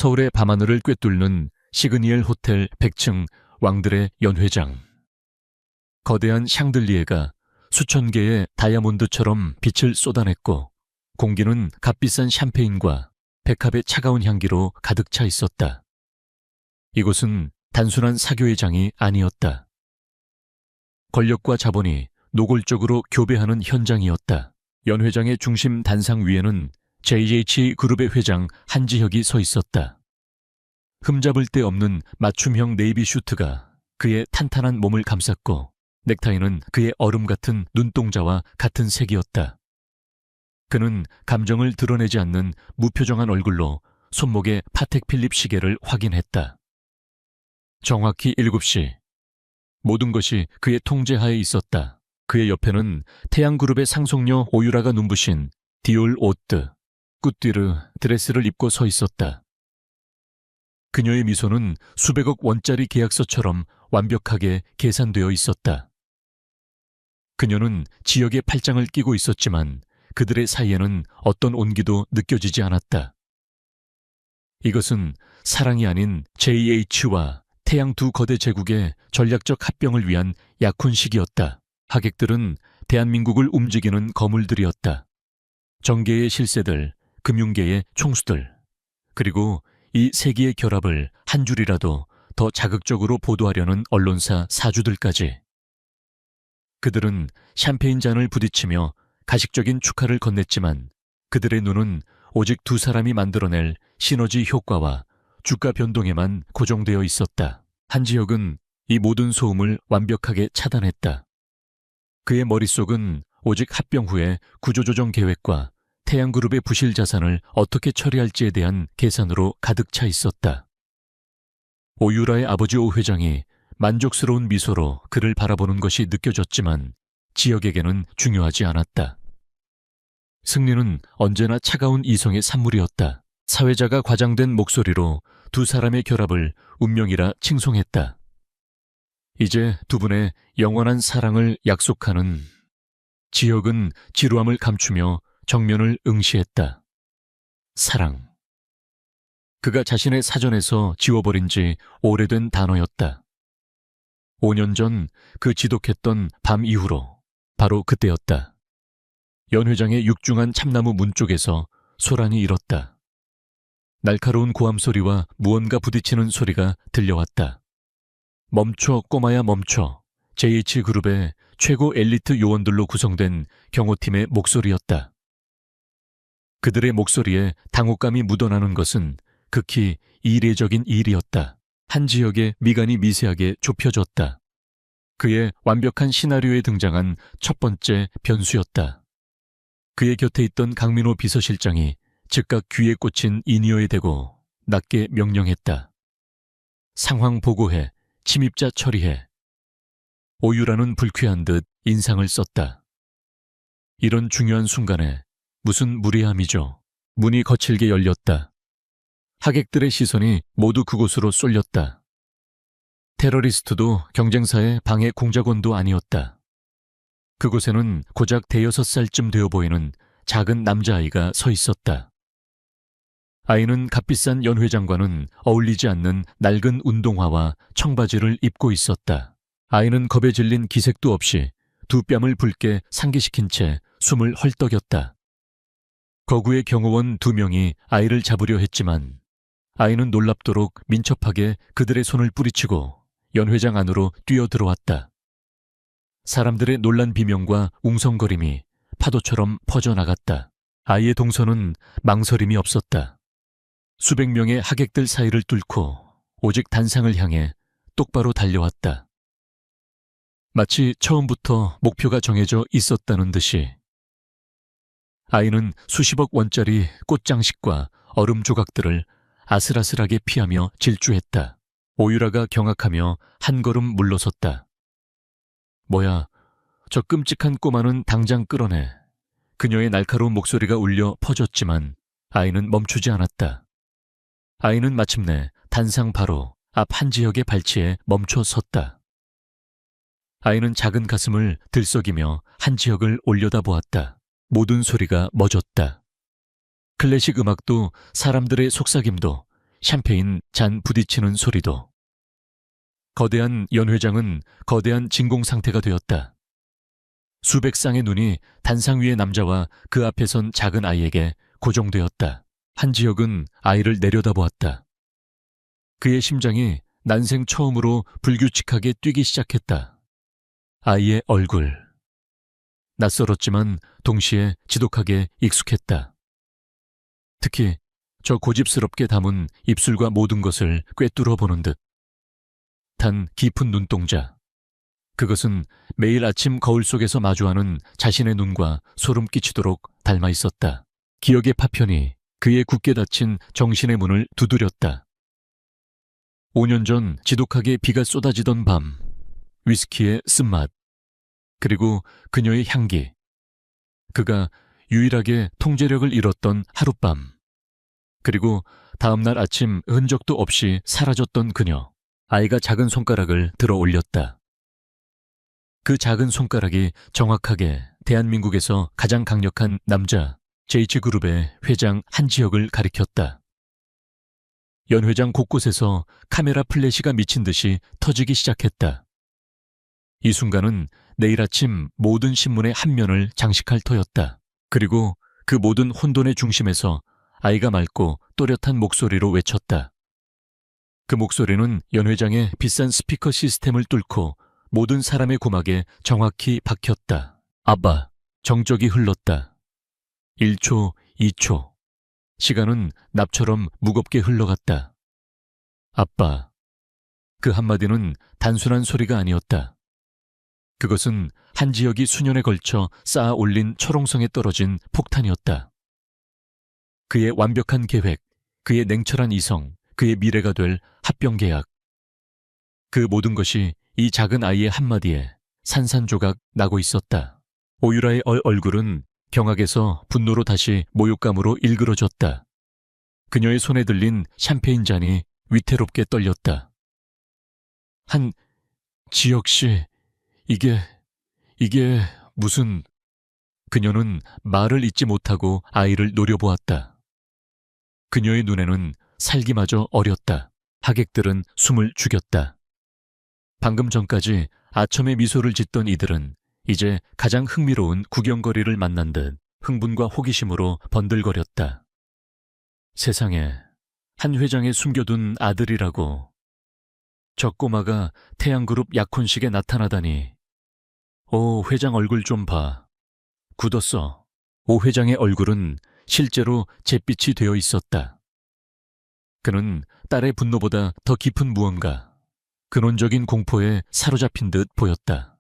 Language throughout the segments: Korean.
서울의 밤하늘을 꿰뚫는 시그니엘 호텔 100층 왕들의 연회장. 거대한 샹들리에가 수천 개의 다이아몬드처럼 빛을 쏟아냈고 공기는 값비싼 샴페인과 백합의 차가운 향기로 가득 차 있었다. 이곳은 단순한 사교의 장이 아니었다. 권력과 자본이 노골적으로 교배하는 현장이었다. 연회장의 중심 단상 위에는 JH그룹의 회장 한지혁이 서 있었다. 흠잡을 데 없는 맞춤형 네이비 슈트가 그의 탄탄한 몸을 감쌌고 넥타이는 그의 얼음 같은 눈동자와 같은 색이었다. 그는 감정을 드러내지 않는 무표정한 얼굴로 손목의 파텍 필립 시계를 확인했다. 정확히 7시. 모든 것이 그의 통제하에 있었다. 그의 옆에는 태양그룹의 상속녀 오유라가 눈부신 디올 오뜨, 꾸띠르 드레스를 입고 서 있었다. 그녀의 미소는 수백억 원짜리 계약서처럼 완벽하게 계산되어 있었다. 그녀는 지역의 팔짱을 끼고 있었지만 그들의 사이에는 어떤 온기도 느껴지지 않았다. 이것은 사랑이 아닌 JH와 태양 두 거대 제국의 전략적 합병을 위한 약혼식이었다. 하객들은 대한민국을 움직이는 거물들이었다. 정계의 실세들, 금융계의 총수들, 그리고 이 세기의 결합을 한 줄이라도 더 자극적으로 보도하려는 언론사 사주들까지. 그들은 샴페인 잔을 부딪히며 가식적인 축하를 건넸지만 그들의 눈은 오직 두 사람이 만들어낼 시너지 효과와 주가 변동에만 고정되어 있었다. 한지혁은 이 모든 소음을 완벽하게 차단했다. 그의 머릿속은 오직 합병 후의 구조조정 계획과 태양그룹의 부실 자산을 어떻게 처리할지에 대한 계산으로 가득 차 있었다. 오유라의 아버지 오 회장이 만족스러운 미소로 그를 바라보는 것이 느껴졌지만 지역에게는 중요하지 않았다. 승리는 언제나 차가운 이성의 산물이었다. 사회자가 과장된 목소리로 두 사람의 결합을 운명이라 칭송했다. 이제 두 분의 영원한 사랑을 약속하는. 지역은 지루함을 감추며 정면을 응시했다. 사랑. 그가 자신의 사전에서 지워버린 지 오래된 단어였다. 5년 전 그 지독했던 밤 이후로 바로 그때였다. 연회장의 육중한 참나무 문 쪽에서 소란이 일었다. 날카로운 고함 소리와 무언가 부딪히는 소리가 들려왔다. 멈춰 꼬마야 멈춰. JH그룹의 최고 엘리트 요원들로 구성된 경호팀의 목소리였다. 그들의 목소리에 당혹감이 묻어나는 것은 극히 이례적인 일이었다. 한지혁의 미간이 미세하게 좁혀졌다. 그의 완벽한 시나리오에 등장한 첫 번째 변수였다. 그의 곁에 있던 강민호 비서실장이 즉각 귀에 꽂힌 인이어에 대고 낮게 명령했다. 상황 보고해. 침입자 처리해. 오유라는 불쾌한 듯 인상을 썼다. 이런 중요한 순간에 무슨 무례함이죠. 문이 거칠게 열렸다. 하객들의 시선이 모두 그곳으로 쏠렸다. 테러리스트도 경쟁사의 방해 공작원도 아니었다. 그곳에는 고작 5살쯤 되어 보이는 작은 남자아이가 서 있었다. 아이는 값비싼 연회장과는 어울리지 않는 낡은 운동화와 청바지를 입고 있었다. 아이는 겁에 질린 기색도 없이 두 뺨을 붉게 상기시킨 채 숨을 헐떡였다. 거구의 경호원 2명이 아이를 잡으려 했지만 아이는 놀랍도록 민첩하게 그들의 손을 뿌리치고 연회장 안으로 뛰어들어왔다. 사람들의 놀란 비명과 웅성거림이 파도처럼 퍼져나갔다. 아이의 동서는 망설임이 없었다. 수백 명의 하객들 사이를 뚫고 오직 단상을 향해 똑바로 달려왔다. 마치 처음부터 목표가 정해져 있었다는 듯이. 아이는 수십억 원짜리 꽃장식과 얼음 조각들을 아슬아슬하게 피하며 질주했다. 오유라가 경악하며 한 걸음 물러섰다. 뭐야, 저 끔찍한 꼬마는 당장 끌어내. 그녀의 날카로운 목소리가 울려 퍼졌지만 아이는 멈추지 않았다. 아이는 마침내 단상 바로 앞 한지혁의 발치에 멈춰 섰다. 아이는 작은 가슴을 들썩이며 한지혁을 올려다보았다. 모든 소리가 멎었다. 클래식 음악도 사람들의 속삭임도 샴페인 잔 부딪히는 소리도. 거대한 연 회장은 거대한 진공 상태가 되었다. 수백 쌍의 눈이 단상 위의 남자와 그 앞에 선 작은 아이에게 고정되었다. 한지혁은 아이를 내려다보았다. 그의 심장이 난생 처음으로 불규칙하게 뛰기 시작했다. 아이의 얼굴. 낯설었지만 동시에 지독하게 익숙했다. 특히 저 고집스럽게 담은 입술과 모든 것을 꿰뚫어 보는 듯. 단 깊은 눈동자. 그것은 매일 아침 거울 속에서 마주하는 자신의 눈과 소름 끼치도록 닮아 있었다. 기억의 파편이 그의 굳게 닫힌 정신의 문을 두드렸다. 5년 전 지독하게 비가 쏟아지던 밤, 위스키의 쓴맛, 그리고 그녀의 향기. 그가 유일하게 통제력을 잃었던 하룻밤. 그리고 다음날 아침 흔적도 없이 사라졌던 그녀. 아이가 작은 손가락을 들어 올렸다. 그 작은 손가락이 정확하게 대한민국에서 가장 강력한 남자 JH그룹의 회장 한지혁을 가리켰다. 연 회장 곳곳에서 카메라 플래시가 미친 듯이 터지기 시작했다. 이 순간은 내일 아침 모든 신문의 한 면을 장식할 터였다. 그리고 그 모든 혼돈의 중심에서 아이가 맑고 또렷한 목소리로 외쳤다. 그 목소리는 연 회장의 비싼 스피커 시스템을 뚫고 모든 사람의 고막에 정확히 박혔다. 아빠. 정적이 흘렀다. 1초, 2초. 시간은 납처럼 무겁게 흘러갔다. 아빠. 그 한마디는 단순한 소리가 아니었다. 그것은 한지혁이 수년에 걸쳐 쌓아 올린 초롱성에 떨어진 폭탄이었다. 그의 완벽한 계획, 그의 냉철한 이성, 그의 미래가 될 합병 계약. 그 모든 것이 이 작은 아이의 한마디에 산산조각 나고 있었다. 오유라의 얼굴은 경악에서 분노로 다시 모욕감으로 일그러졌다. 그녀의 손에 들린 샴페인 잔이 위태롭게 떨렸다. 지혁 씨, 이게 무슨... 그녀는 말을 잇지 못하고 아이를 노려보았다. 그녀의 눈에는 살기마저 어렸다. 하객들은 숨을 죽였다. 방금 전까지 아첨의 미소를 짓던 이들은 이제 가장 흥미로운 구경거리를 만난 듯 흥분과 호기심으로 번들거렸다. 세상에, 한 회장의 숨겨둔 아들이라고. 저 꼬마가 태양그룹 약혼식에 나타나다니. 오, 회장 얼굴 좀 봐. 굳었어. 오 회장의 얼굴은 실제로 잿빛이 되어 있었다. 그는 딸의 분노보다 더 깊은 무언가, 근원적인 공포에 사로잡힌 듯 보였다.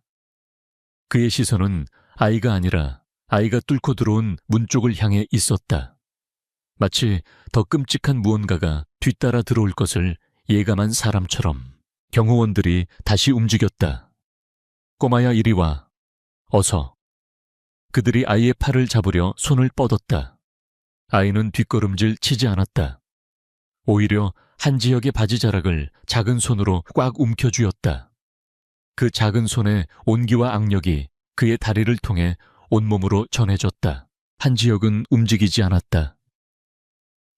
그의 시선은 아이가 아니라 아이가 뚫고 들어온 문 쪽을 향해 있었다. 마치 더 끔찍한 무언가가 뒤따라 들어올 것을 예감한 사람처럼. 경호원들이 다시 움직였다. 꼬마야, 이리 와. 어서. 그들이 아이의 팔을 잡으려 손을 뻗었다. 아이는 뒷걸음질 치지 않았다. 오히려 한지혁의 바지자락을 작은 손으로 꽉 움켜쥐었다. 그 작은 손의 온기와 악력이 그의 다리를 통해 온몸으로 전해졌다. 한지혁은 움직이지 않았다.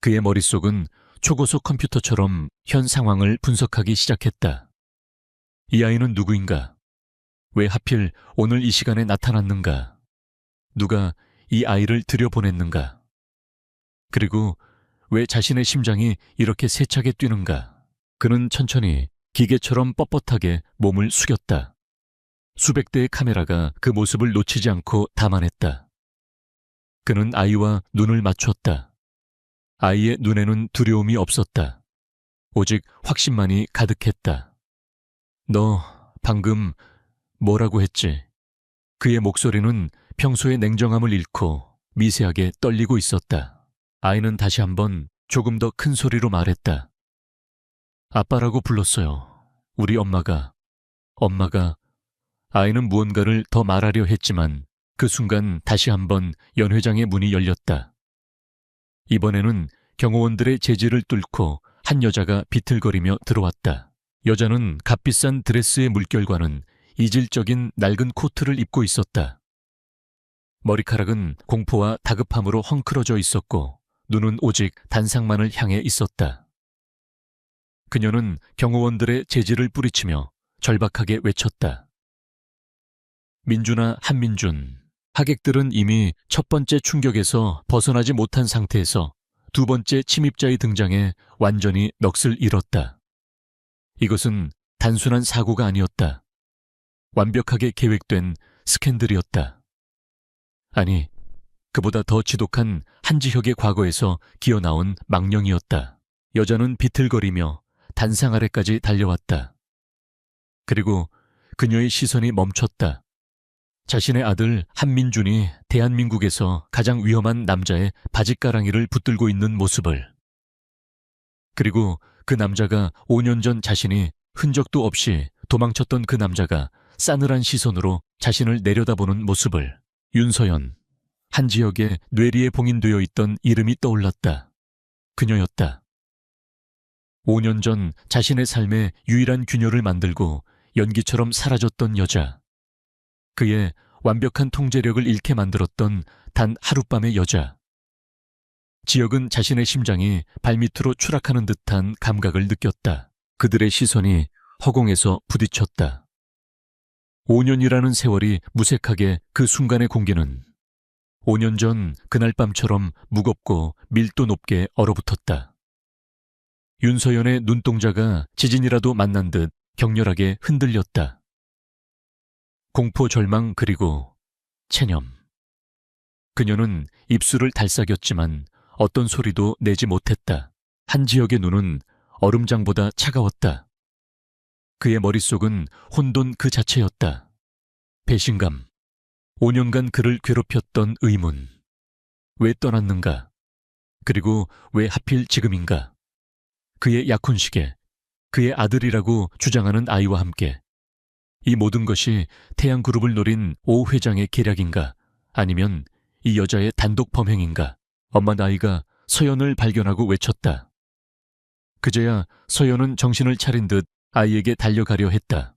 그의 머릿속은 초고속 컴퓨터처럼 현 상황을 분석하기 시작했다. 이 아이는 누구인가? 왜 하필 오늘 이 시간에 나타났는가? 누가 이 아이를 들여보냈는가? 그리고 왜 자신의 심장이 이렇게 세차게 뛰는가? 그는 천천히 기계처럼 뻣뻣하게 몸을 숙였다. 수백 대의 카메라가 그 모습을 놓치지 않고 담아냈다. 그는 아이와 눈을 맞췄다. 아이의 눈에는 두려움이 없었다. 오직 확신만이 가득했다. 너 방금 뭐라고 했지? 그의 목소리는 평소의 냉정함을 잃고 미세하게 떨리고 있었다. 아이는 다시 한번 조금 더 큰 소리로 말했다. 아빠라고 불렀어요. 우리 엄마가. 아이는 무언가를 더 말하려 했지만 그 순간 다시 한번 연 회장의 문이 열렸다. 이번에는 경호원들의 제지를 뚫고 한 여자가 비틀거리며 들어왔다. 여자는 값비싼 드레스의 물결과는 이질적인 낡은 코트를 입고 있었다. 머리카락은 공포와 다급함으로 헝클어져 있었고 눈은 오직 단상만을 향해 있었다. 그녀는 경호원들의 제지를 뿌리치며 절박하게 외쳤다. 민준아, 한민준. 하객들은 이미 첫 번째 충격에서 벗어나지 못한 상태에서 두 번째 침입자의 등장에 완전히 넋을 잃었다. 이것은 단순한 사고가 아니었다. 완벽하게 계획된 스캔들이었다. 아니, 그보다 더 지독한 한지혁의 과거에서 기어나온 망령이었다. 여자는 비틀거리며 단상 아래까지 달려왔다. 그리고 그녀의 시선이 멈췄다. 자신의 아들 한민준이 대한민국에서 가장 위험한 남자의 바짓가랑이를 붙들고 있는 모습을. 그리고 그 남자가 5년 전 자신이 흔적도 없이 도망쳤던 그 남자가 싸늘한 시선으로 자신을 내려다보는 모습을. 윤서연. 한지혁의 뇌리에 봉인되어 있던 이름이 떠올랐다. 그녀였다. 5년 전 자신의 삶의 유일한 균열을 만들고 연기처럼 사라졌던 여자. 그의 완벽한 통제력을 잃게 만들었던 단 하룻밤의 여자. 지혁은 자신의 심장이 발밑으로 추락하는 듯한 감각을 느꼈다. 그들의 시선이 허공에서 부딪혔다. 5년이라는 세월이 무색하게 그 순간의 공기는 5년 전 그날 밤처럼 무겁고 밀도 높게 얼어붙었다. 윤서연의 눈동자가 지진이라도 만난 듯 격렬하게 흔들렸다. 공포, 절망, 그리고 체념. 그녀는 입술을 달싹였지만 어떤 소리도 내지 못했다. 한지혁의 눈은 얼음장보다 차가웠다. 그의 머릿속은 혼돈 그 자체였다. 배신감. 5년간 그를 괴롭혔던 의문. 왜 떠났는가? 그리고 왜 하필 지금인가? 그의 약혼식에 그의 아들이라고 주장하는 아이와 함께 이 모든 것이 태양그룹을 노린 오 회장의 계략인가? 아니면 이 여자의 단독 범행인가? 엄마 나이가 서연을 발견하고 외쳤다. 그제야 서연은 정신을 차린 듯 아이에게 달려가려 했다.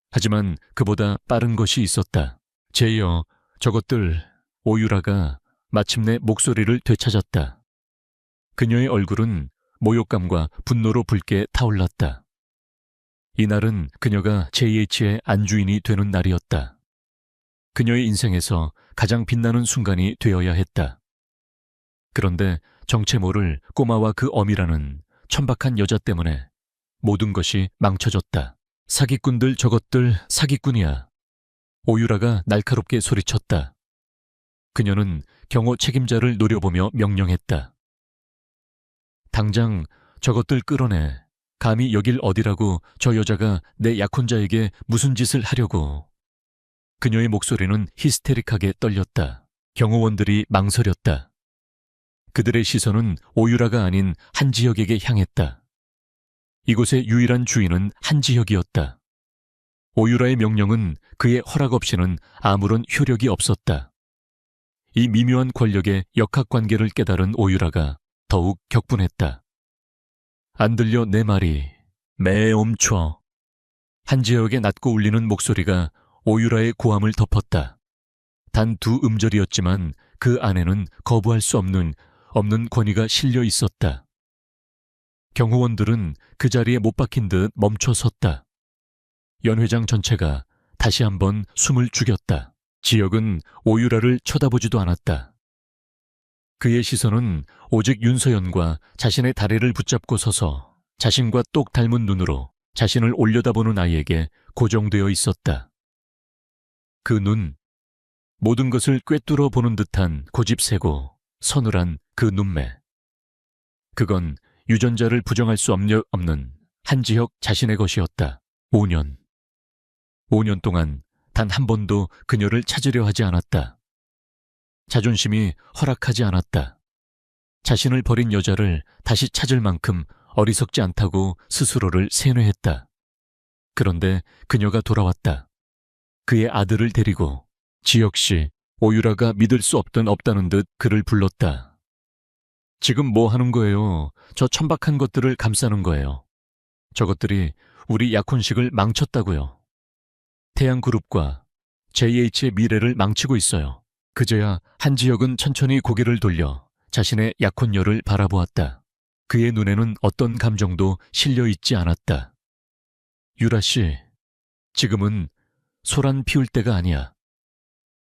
하지만 그보다 빠른 것이 있었다. 제이여, 저것들. 오유라가 마침내 목소리를 되찾았다. 그녀의 얼굴은 모욕감과 분노로 붉게 타올랐다. 이날은 그녀가 JH의 안주인이 되는 날이었다. 그녀의 인생에서 가장 빛나는 순간이 되어야 했다. 그런데 정체 모를 꼬마와 그 어미라는 천박한 여자 때문에 모든 것이 망쳐졌다. 사기꾼들, 저것들 사기꾼이야. 오유라가 날카롭게 소리쳤다. 그녀는 경호 책임자를 노려보며 명령했다. 당장 저것들 끌어내. 감히 여길 어디라고 저 여자가 내 약혼자에게 무슨 짓을 하려고. 그녀의 목소리는 히스테릭하게 떨렸다. 경호원들이 망설였다. 그들의 시선은 오유라가 아닌 한지혁에게 향했다. 이곳의 유일한 주인은 한지혁이었다. 오유라의 명령은 그의 허락 없이는 아무런 효력이 없었다. 이 미묘한 권력의 역학관계를 깨달은 오유라가 더욱 격분했다. 안 들려 내 말이. 매엄쳐. 한지혁의 낮고 울리는 목소리가 오유라의 고함을 덮었다. 단 두 음절이었지만 그 안에는 거부할 수 없는 권위가 실려 있었다. 경호원들은 그 자리에 못 박힌 듯 멈춰 섰다. 연회장 전체가 다시 한번 숨을 죽였다. 지혁은 오유라를 쳐다보지도 않았다. 그의 시선은 오직 윤서연과 자신의 다리를 붙잡고 서서 자신과 똑 닮은 눈으로 자신을 올려다보는 아이에게 고정되어 있었다. 그 눈, 모든 것을 꿰뚫어 보는 듯한 고집세고 서늘한 그 눈매. 그건 유전자를 부정할 수 없는 한지혁 자신의 것이었다. 5년. 5년 동안 단 한 번도 그녀를 찾으려 하지 않았다. 자존심이 허락하지 않았다. 자신을 버린 여자를 다시 찾을 만큼 어리석지 않다고 스스로를 세뇌했다. 그런데 그녀가 돌아왔다. 그의 아들을 데리고. 지혁씨, 오유라가 믿을 수 없다는 듯 그를 불렀다. 지금 뭐 하는 거예요? 저 천박한 것들을 감싸는 거예요. 저것들이 우리 약혼식을 망쳤다고요. 태양그룹과 JH의 미래를 망치고 있어요. 그제야 한지혁은 천천히 고개를 돌려 자신의 약혼녀를 바라보았다. 그의 눈에는 어떤 감정도 실려 있지 않았다. 유라 씨, 지금은 소란 피울 때가 아니야.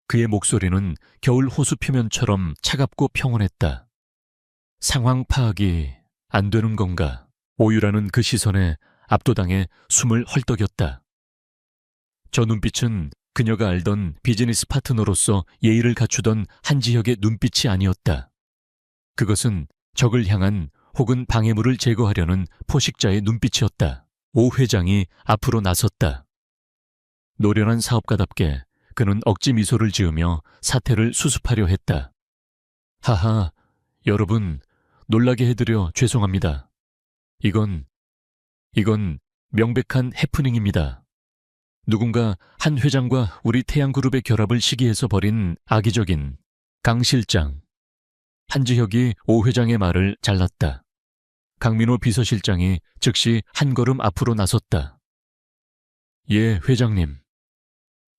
그의 목소리는 겨울 호수 표면처럼 차갑고 평온했다. 상황 파악이 안 되는 건가? 오유라는 그 시선에 압도당해 숨을 헐떡였다. 저 눈빛은 그녀가 알던 비즈니스 파트너로서 예의를 갖추던 한지혁의 눈빛이 아니었다. 그것은 적을 향한 혹은 방해물을 제거하려는 포식자의 눈빛이었다. 오 회장이 앞으로 나섰다. 노련한 사업가답게 그는 억지 미소를 지으며 사태를 수습하려 했다. 하하, 여러분, 놀라게 해드려 죄송합니다. 이건 명백한 해프닝입니다. 누군가 한 회장과 우리 태양그룹의 결합을 시기해서 벌인 악의적인 강 실장. 한지혁이 오 회장의 말을 잘랐다. 강민호 비서실장이 즉시 한 걸음 앞으로 나섰다. 예, 회장님.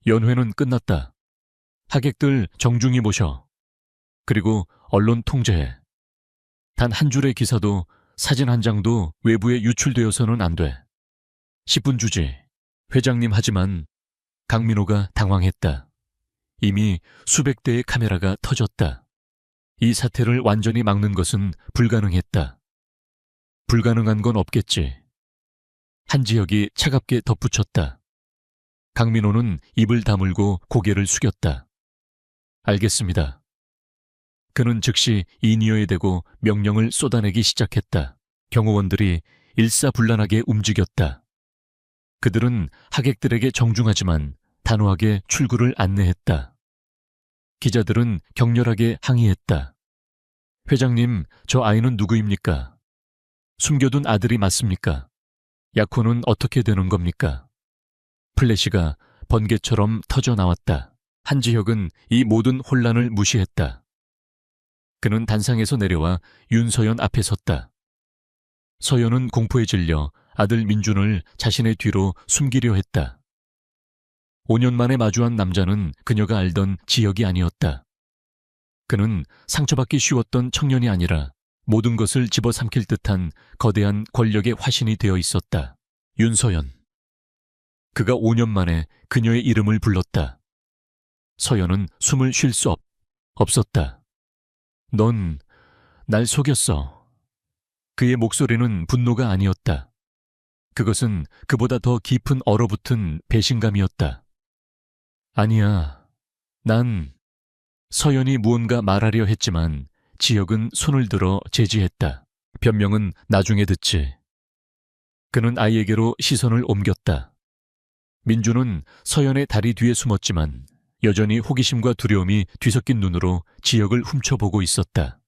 연회는 끝났다. 하객들 정중히 모셔. 그리고 언론 통제해. 단 한 줄의 기사도 사진 한 장도 외부에 유출되어서는 안 돼. 10분 주지. 회장님 하지만 강민호가 당황했다. 이미 수백 대의 카메라가 터졌다. 이 사태를 완전히 막는 것은 불가능했다. 불가능한 건 없겠지. 한지혁이 차갑게 덧붙였다. 강민호는 입을 다물고 고개를 숙였다. 알겠습니다. 그는 즉시 인이어에 대고 명령을 쏟아내기 시작했다. 경호원들이 일사불란하게 움직였다. 그들은 하객들에게 정중하지만 단호하게 출구를 안내했다. 기자들은 격렬하게 항의했다. 회장님, 저 아이는 누구입니까? 숨겨둔 아들이 맞습니까? 약혼은 어떻게 되는 겁니까? 플래시가 번개처럼 터져 나왔다. 한지혁은 이 모든 혼란을 무시했다. 그는 단상에서 내려와 윤서연 앞에 섰다. 서연은 공포에 질려 아들 민준을 자신의 뒤로 숨기려 했다. 5년 만에 마주한 남자는 그녀가 알던 지혁이 아니었다. 그는 상처받기 쉬웠던 청년이 아니라 모든 것을 집어삼킬 듯한 거대한 권력의 화신이 되어 있었다. 윤서연. 그가 5년 만에 그녀의 이름을 불렀다. 서연은 숨을 쉴 수 없었다. 넌 날 속였어. 그의 목소리는 분노가 아니었다. 그것은 그보다 더 깊은 얼어붙은 배신감이었다. 아니야. 서연이 무언가 말하려 했지만 지혁은 손을 들어 제지했다. 변명은 나중에 듣지. 그는 아이에게로 시선을 옮겼다. 민주는 서연의 다리 뒤에 숨었지만 여전히 호기심과 두려움이 뒤섞인 눈으로 지혁을 훔쳐보고 있었다.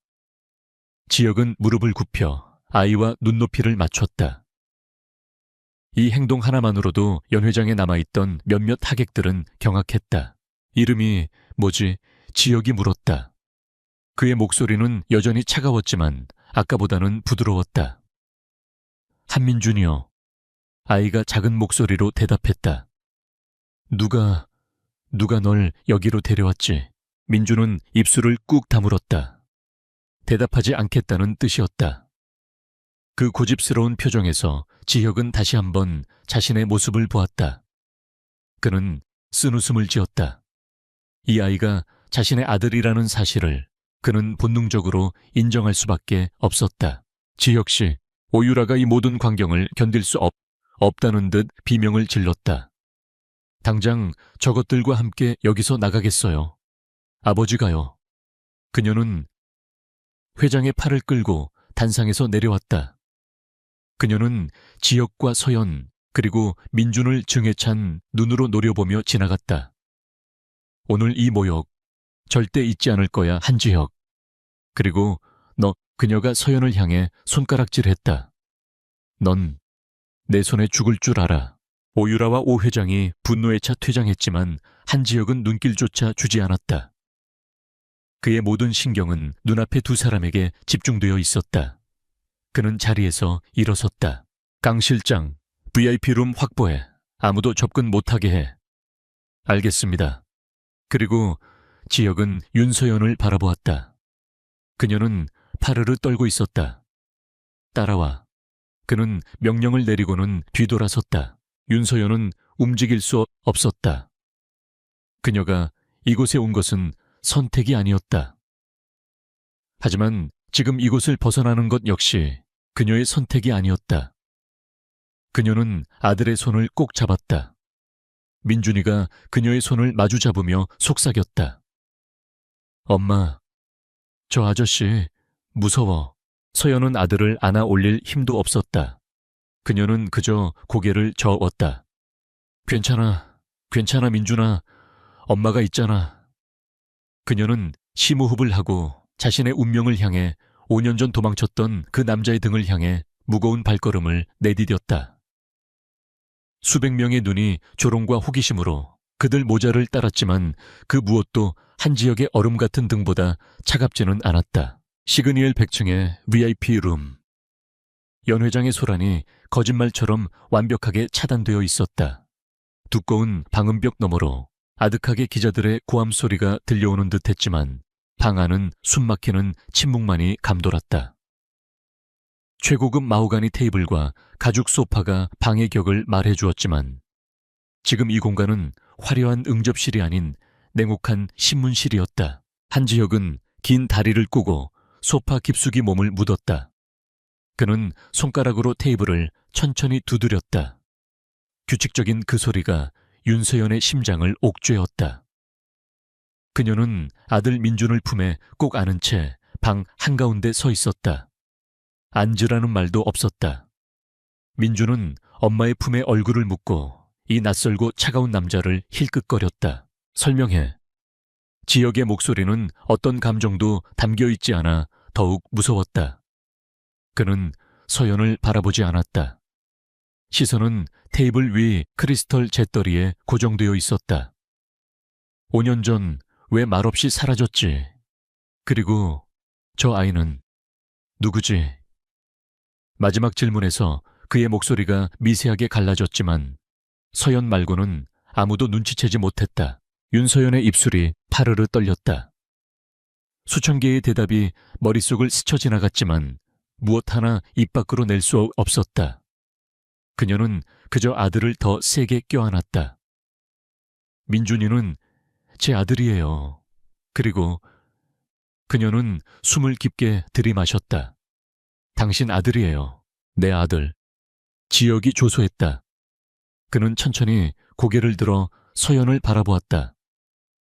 지혁은 무릎을 굽혀 아이와 눈높이를 맞췄다. 이 행동 하나만으로도 연 회장에 남아있던 몇몇 하객들은 경악했다. 이름이 뭐지? 지혁이 물었다. 그의 목소리는 여전히 차가웠지만 아까보다는 부드러웠다. 한민준이요. 아이가 작은 목소리로 대답했다. 누가 널 여기로 데려왔지? 민준은 입술을 꾹 다물었다. 대답하지 않겠다는 뜻이었다. 그 고집스러운 표정에서 지혁은 다시 한번 자신의 모습을 보았다. 그는 쓴웃음을 지었다. 이 아이가 자신의 아들이라는 사실을 그는 본능적으로 인정할 수밖에 없었다. 지혁 씨, 오유라가 이 모든 광경을 견딜 수 없다는 듯 비명을 질렀다. 당장 저것들과 함께 여기서 나가겠어요. 아버지가요. 그녀는 회장의 팔을 끌고 단상에서 내려왔다. 그녀는 지혁과 서연 그리고 민준을 증에 찬 눈으로 노려보며 지나갔다. 오늘 이 모욕 절대 잊지 않을 거야, 한지혁. 그리고 그녀가 서연을 향해 손가락질했다. 넌 내 손에 죽을 줄 알아. 오유라와 오 회장이 분노에 차 퇴장했지만 한지혁은 눈길조차 주지 않았다. 그의 모든 신경은 눈앞의 두 사람에게 집중되어 있었다. 그는 자리에서 일어섰다. 강 실장, VIP룸 확보해. 아무도 접근 못하게 해. 알겠습니다. 그리고 지혁은 윤서연을 바라보았다. 그녀는 파르르 떨고 있었다. 따라와. 그는 명령을 내리고는 뒤돌아섰다. 윤서연은 움직일 수 없었다. 그녀가 이곳에 온 것은 선택이 아니었다. 하지만 지금 이곳을 벗어나는 것 역시 그녀의 선택이 아니었다. 그녀는 아들의 손을 꼭 잡았다. 민준이가 그녀의 손을 마주 잡으며 속삭였다. 엄마, 저 아저씨 무서워. 서연은 아들을 안아 올릴 힘도 없었다. 그녀는 그저 고개를 저었다. 괜찮아, 괜찮아 민준아. 엄마가 있잖아. 그녀는 심호흡을 하고 자신의 운명을 향해 5년 전 도망쳤던 그 남자의 등을 향해 무거운 발걸음을 내디뎠다. 수백 명의 눈이 조롱과 호기심으로 그들 모자를 따랐지만 그 무엇도 한 지역의 얼음 같은 등보다 차갑지는 않았다. 시그니엘 100층의 VIP 룸. 연 회장의 소란이 거짓말처럼 완벽하게 차단되어 있었다. 두꺼운 방음벽 너머로 아득하게 기자들의 고함 소리가 들려오는 듯했지만 방 안은 숨막히는 침묵만이 감돌았다. 최고급 마호가니 테이블과 가죽 소파가 방의 격을 말해주었지만 지금 이 공간은 화려한 응접실이 아닌 냉혹한 신문실이었다. 한 지역은 긴 다리를 꼬고 소파 깊숙이 몸을 묻었다. 그는 손가락으로 테이블을 천천히 두드렸다. 규칙적인 그 소리가 윤서연의 심장을 옥죄었다. 그녀는 아들 민준을 품에 꼭 안은 채 방 한가운데 서 있었다. 앉으라는 말도 없었다. 민준은 엄마의 품에 얼굴을 묻고 이 낯설고 차가운 남자를 힐끗거렸다. 설명해. 지역의 목소리는 어떤 감정도 담겨있지 않아 더욱 무서웠다. 그는 서연을 바라보지 않았다. 시선은 테이블 위 크리스털 잿더리에 고정되어 있었다. 5년 전 왜 말없이 사라졌지? 그리고 저 아이는 누구지? 마지막 질문에서 그의 목소리가 미세하게 갈라졌지만 서연 말고는 아무도 눈치채지 못했다. 윤서연의 입술이 파르르 떨렸다. 수천 개의 대답이 머릿속을 스쳐 지나갔지만 무엇 하나 입 밖으로 낼 수 없었다. 그녀는 그저 아들을 더 세게 껴안았다. 민준이는 제 아들이에요. 그리고 그녀는 숨을 깊게 들이마셨다. 당신 아들이에요. 내 아들. 지역이 조소했다. 그는 천천히 고개를 들어 서연을 바라보았다.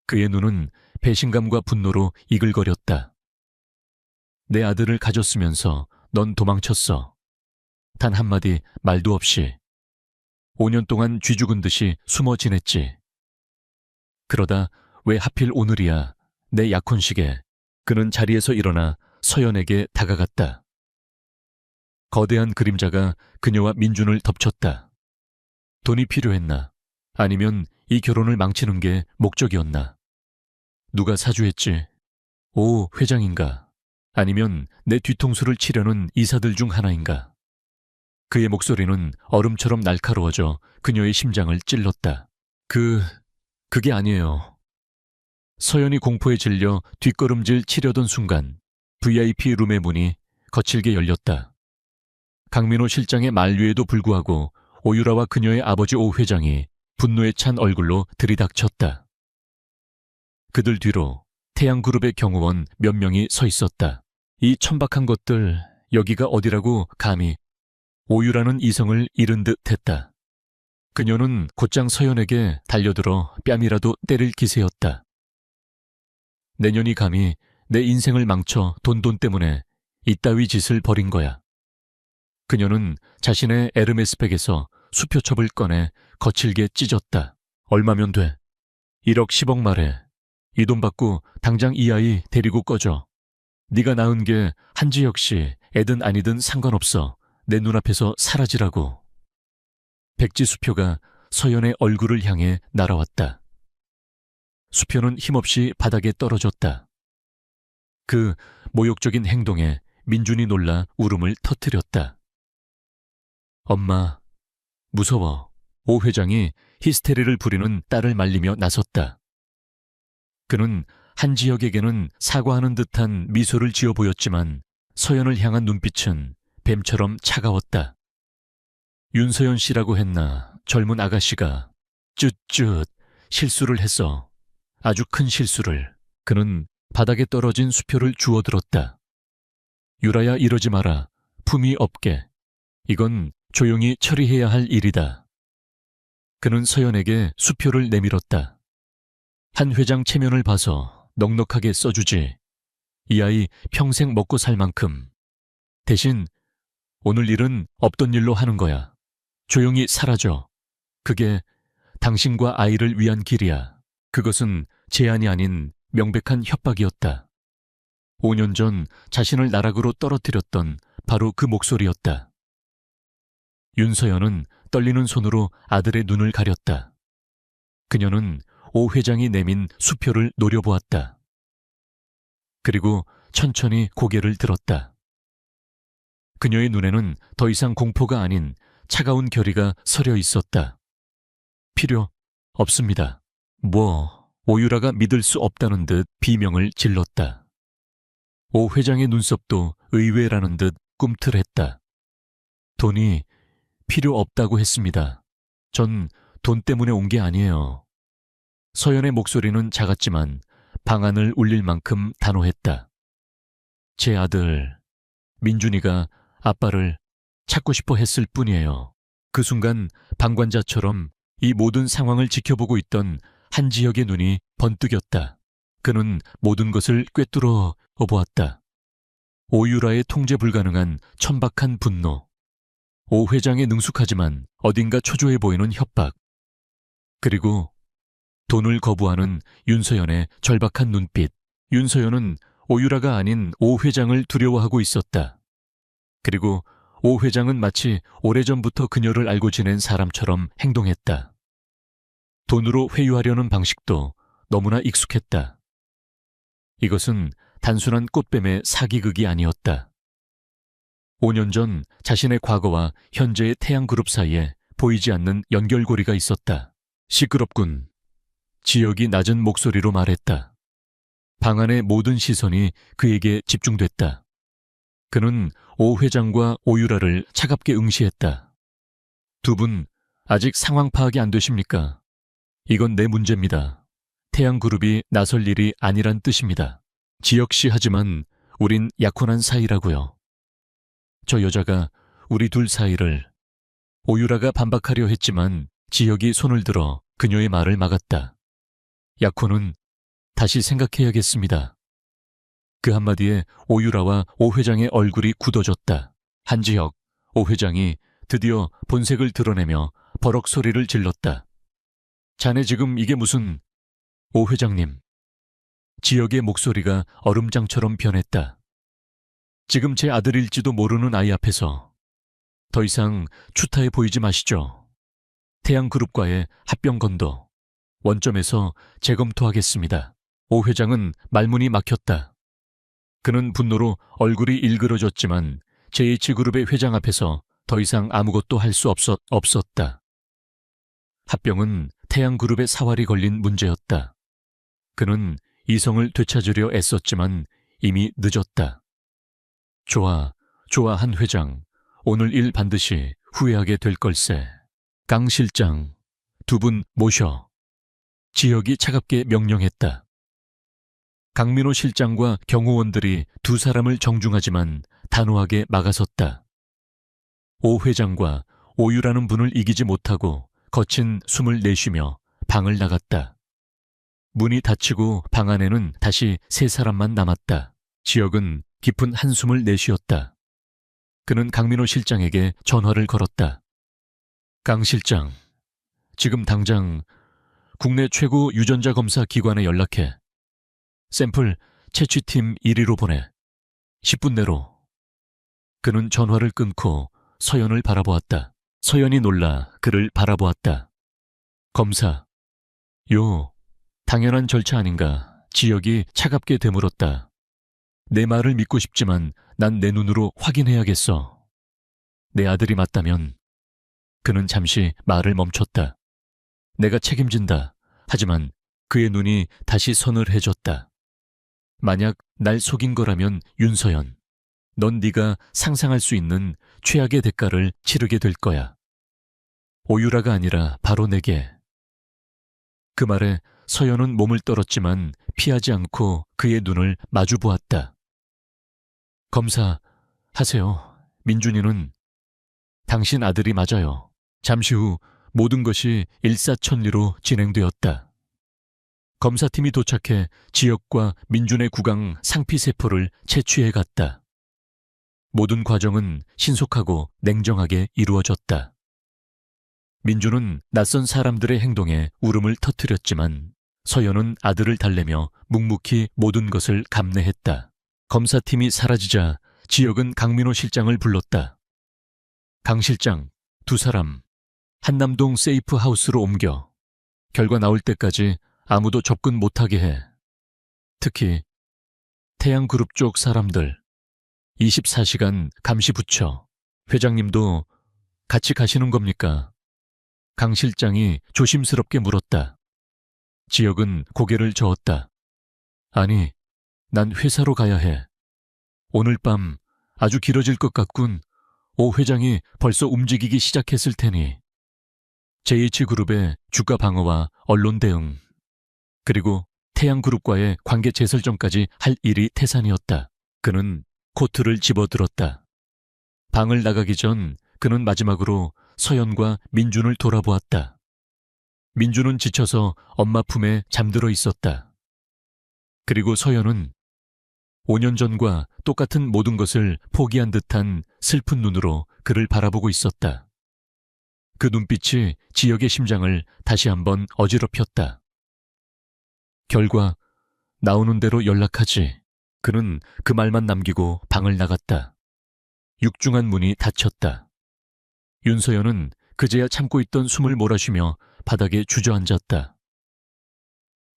그의 눈은 배신감과 분노로 이글거렸다. 내 아들을 가졌으면서 넌 도망쳤어. 단 한마디 말도 없이. 5년 동안 쥐 죽은 듯이 숨어 지냈지. 그러다 왜 하필 오늘이야. 내 약혼식에. 그는 자리에서 일어나 서연에게 다가갔다. 거대한 그림자가 그녀와 민준을 덮쳤다. 돈이 필요했나? 아니면 이 결혼을 망치는 게 목적이었나? 누가 사주했지? 오, 회장인가? 아니면 내 뒤통수를 치려는 이사들 중 하나인가? 그의 목소리는 얼음처럼 날카로워져 그녀의 심장을 찔렀다. 그게 아니에요. 서연이 공포에 질려 뒷걸음질 치려던 순간 VIP 룸의 문이 거칠게 열렸다. 강민호 실장의 만류에도 불구하고 오유라와 그녀의 아버지 오 회장이 분노에 찬 얼굴로 들이닥쳤다. 그들 뒤로 태양그룹의 경호원 몇 명이 서 있었다. 이 천박한 것들, 여기가 어디라고 감히. 오유라는 이성을 잃은 듯 했다. 그녀는 곧장 서연에게 달려들어 뺨이라도 때릴 기세였다. 내년이 감히 내 인생을 망쳐 돈 때문에 이따위 짓을 벌인 거야. 그녀는 자신의 에르메스백에서 수표첩을 꺼내 거칠게 찢었다. 얼마면 돼? 1억 10억 말해. 이 돈 받고 당장 이 아이 데리고 꺼져. 네가 낳은 게 한지 역시 애든 아니든 상관없어. 내 눈앞에서 사라지라고. 백지 수표가 서연의 얼굴을 향해 날아왔다. 수표는 힘없이 바닥에 떨어졌다. 그 모욕적인 행동에 민준이 놀라 울음을 터뜨렸다. 엄마, 무서워. 오 회장이 히스테리를 부리는 딸을 말리며 나섰다. 그는 한 지역에게는 사과하는 듯한 미소를 지어 보였지만 서연을 향한 눈빛은 뱀처럼 차가웠다. 윤서연 씨라고 했나 젊은 아가씨가 쯧쯧 실수를 했어. 아주 큰 실수를. 그는 바닥에 떨어진 수표를 주워들었다. 유라야 이러지 마라. 품이 없게. 이건 조용히 처리해야 할 일이다. 그는 서연에게 수표를 내밀었다. 한 회장 체면을 봐서 넉넉하게 써주지. 이 아이 평생 먹고 살 만큼. 대신 오늘 일은 없던 일로 하는 거야. 조용히 사라져. 그게 당신과 아이를 위한 길이야. 그것은 제안이 아닌 명백한 협박이었다. 5년 전 자신을 나락으로 떨어뜨렸던 바로 그 목소리였다. 윤서연은 떨리는 손으로 아들의 눈을 가렸다. 그녀는 오 회장이 내민 수표를 노려보았다. 그리고 천천히 고개를 들었다. 그녀의 눈에는 더 이상 공포가 아닌 차가운 결의가 서려 있었다. 필요 없습니다. 오유라가 믿을 수 없다는 듯 비명을 질렀다. 오 회장의 눈썹도 의외라는 듯 꿈틀했다. 돈이 필요 없다고 했습니다. 전 돈 때문에 온 게 아니에요. 서연의 목소리는 작았지만 방안을 울릴 만큼 단호했다. 제 아들 민준이가 아빠를 찾고 싶어 했을 뿐이에요. 그 순간 방관자처럼 이 모든 상황을 지켜보고 있던 한지혁의 눈이 번뜩였다. 그는 모든 것을 꿰뚫어 보았다. 오유라의 통제 불가능한 천박한 분노, 오 회장의 능숙하지만 어딘가 초조해 보이는 협박, 그리고 돈을 거부하는 윤서연의 절박한 눈빛. 윤서연은 오유라가 아닌 오 회장을 두려워하고 있었다. 그리고 오 회장은 마치 오래전부터 그녀를 알고 지낸 사람처럼 행동했다. 돈으로 회유하려는 방식도 너무나 익숙했다. 이것은 단순한 꽃뱀의 사기극이 아니었다. 5년 전 자신의 과거와 현재의 태양그룹 사이에 보이지 않는 연결고리가 있었다. 시끄럽군. 지혁이 낮은 목소리로 말했다. 방 안의 모든 시선이 그에게 집중됐다. 그는 오 회장과 오유라를 차갑게 응시했다. 두 분 아직 상황 파악이 안 되십니까? 이건 내 문제입니다. 태양그룹이 나설 일이 아니란 뜻입니다. 지혁씨 하지만 우린 약혼한 사이라고요. 저 여자가 우리 둘 사이를. 오유라가 반박하려 했지만 지혁이 손을 들어 그녀의 말을 막았다. 약혼은 다시 생각해야겠습니다. 그 한마디에 오유라와 오 회장의 얼굴이 굳어졌다. 한지혁, 오 회장이 드디어 본색을 드러내며 버럭 소리를 질렀다. 자네 지금 이게 무슨... 오 회장님. 지혁의 목소리가 얼음장처럼 변했다. 지금 제 아들일지도 모르는 아이 앞에서 더 이상 추타해 보이지 마시죠. 태양그룹과의 합병 건도 원점에서 재검토하겠습니다. 오 회장은 말문이 막혔다. 그는 분노로 얼굴이 일그러졌지만 JH그룹의 회장 앞에서 더 이상 아무것도 할 수 없었다. 합병은 태양그룹의 사활이 걸린 문제였다. 그는 이성을 되찾으려 애썼지만 이미 늦었다. 좋아 한 회장. 오늘 일 반드시 후회하게 될 걸세. 강 실장, 두 분 모셔. 지혁이 차갑게 명령했다. 강민호 실장과 경호원들이 두 사람을 정중하지만 단호하게 막아섰다. 오 회장과 오유라는 분을 이기지 못하고 거친 숨을 내쉬며 방을 나갔다. 문이 닫히고 방 안에는 다시 세 사람만 남았다. 지혁은 깊은 한숨을 내쉬었다. 그는 강민호 실장에게 전화를 걸었다. 강 실장, 지금 당장 국내 최고 유전자 검사 기관에 연락해. 샘플 채취팀 1위로 보내. 10분 내로. 그는 전화를 끊고 서연을 바라보았다. 서연이 놀라 그를 바라보았다. 검사. 당연한 절차 아닌가. 지혁이 차갑게 되물었다. 내 말을 믿고 싶지만 난 내 눈으로 확인해야겠어. 내 아들이 맞다면. 그는 잠시 말을 멈췄다. 내가 책임진다. 하지만 그의 눈이 다시 서늘해졌다. 만약 날 속인 거라면 윤서연. 넌 네가 상상할 수 있는 최악의 대가를 치르게 될 거야. 오유라가 아니라 바로 내게. 그 말에 서연은 몸을 떨었지만 피하지 않고 그의 눈을 마주 보았다. 검사, 하세요. 민준이는 당신 아들이 맞아요. 잠시 후 모든 것이 일사천리로 진행되었다. 검사팀이 도착해 지역과 민준의 구강 상피세포를 채취해 갔다. 모든 과정은 신속하고 냉정하게 이루어졌다. 민준은 낯선 사람들의 행동에 울음을 터뜨렸지만 서연은 아들을 달래며 묵묵히 모든 것을 감내했다. 검사팀이 사라지자 지역은 강민호 실장을 불렀다. 강 실장, 두 사람 한남동 세이프 하우스로 옮겨. 결과 나올 때까지 아무도 접근 못하게 해. 특히 태양그룹 쪽 사람들 24시간 감시 붙여. 회장님도 같이 가시는 겁니까? 강 실장이 조심스럽게 물었다. 지역은 고개를 저었다. 아니, 난 회사로 가야 해. 오늘 밤 아주 길어질 것 같군. 오 회장이 벌써 움직이기 시작했을 테니. JH그룹의 주가 방어와 언론 대응, 그리고 태양그룹과의 관계 재설정까지 할 일이 태산이었다. 그는 코트를 집어들었다. 방을 나가기 전 그는 마지막으로 서연과 민준을 돌아보았다. 민준은 지쳐서 엄마 품에 잠들어 있었다. 그리고 서연은 5년 전과 똑같은 모든 것을 포기한 듯한 슬픈 눈으로 그를 바라보고 있었다. 그 눈빛이 지역의 심장을 다시 한번 어지럽혔다. 결과 나오는 대로 연락하지. 그는 그 말만 남기고 방을 나갔다. 육중한 문이 닫혔다. 윤서연은 그제야 참고 있던 숨을 몰아쉬며 바닥에 주저앉았다.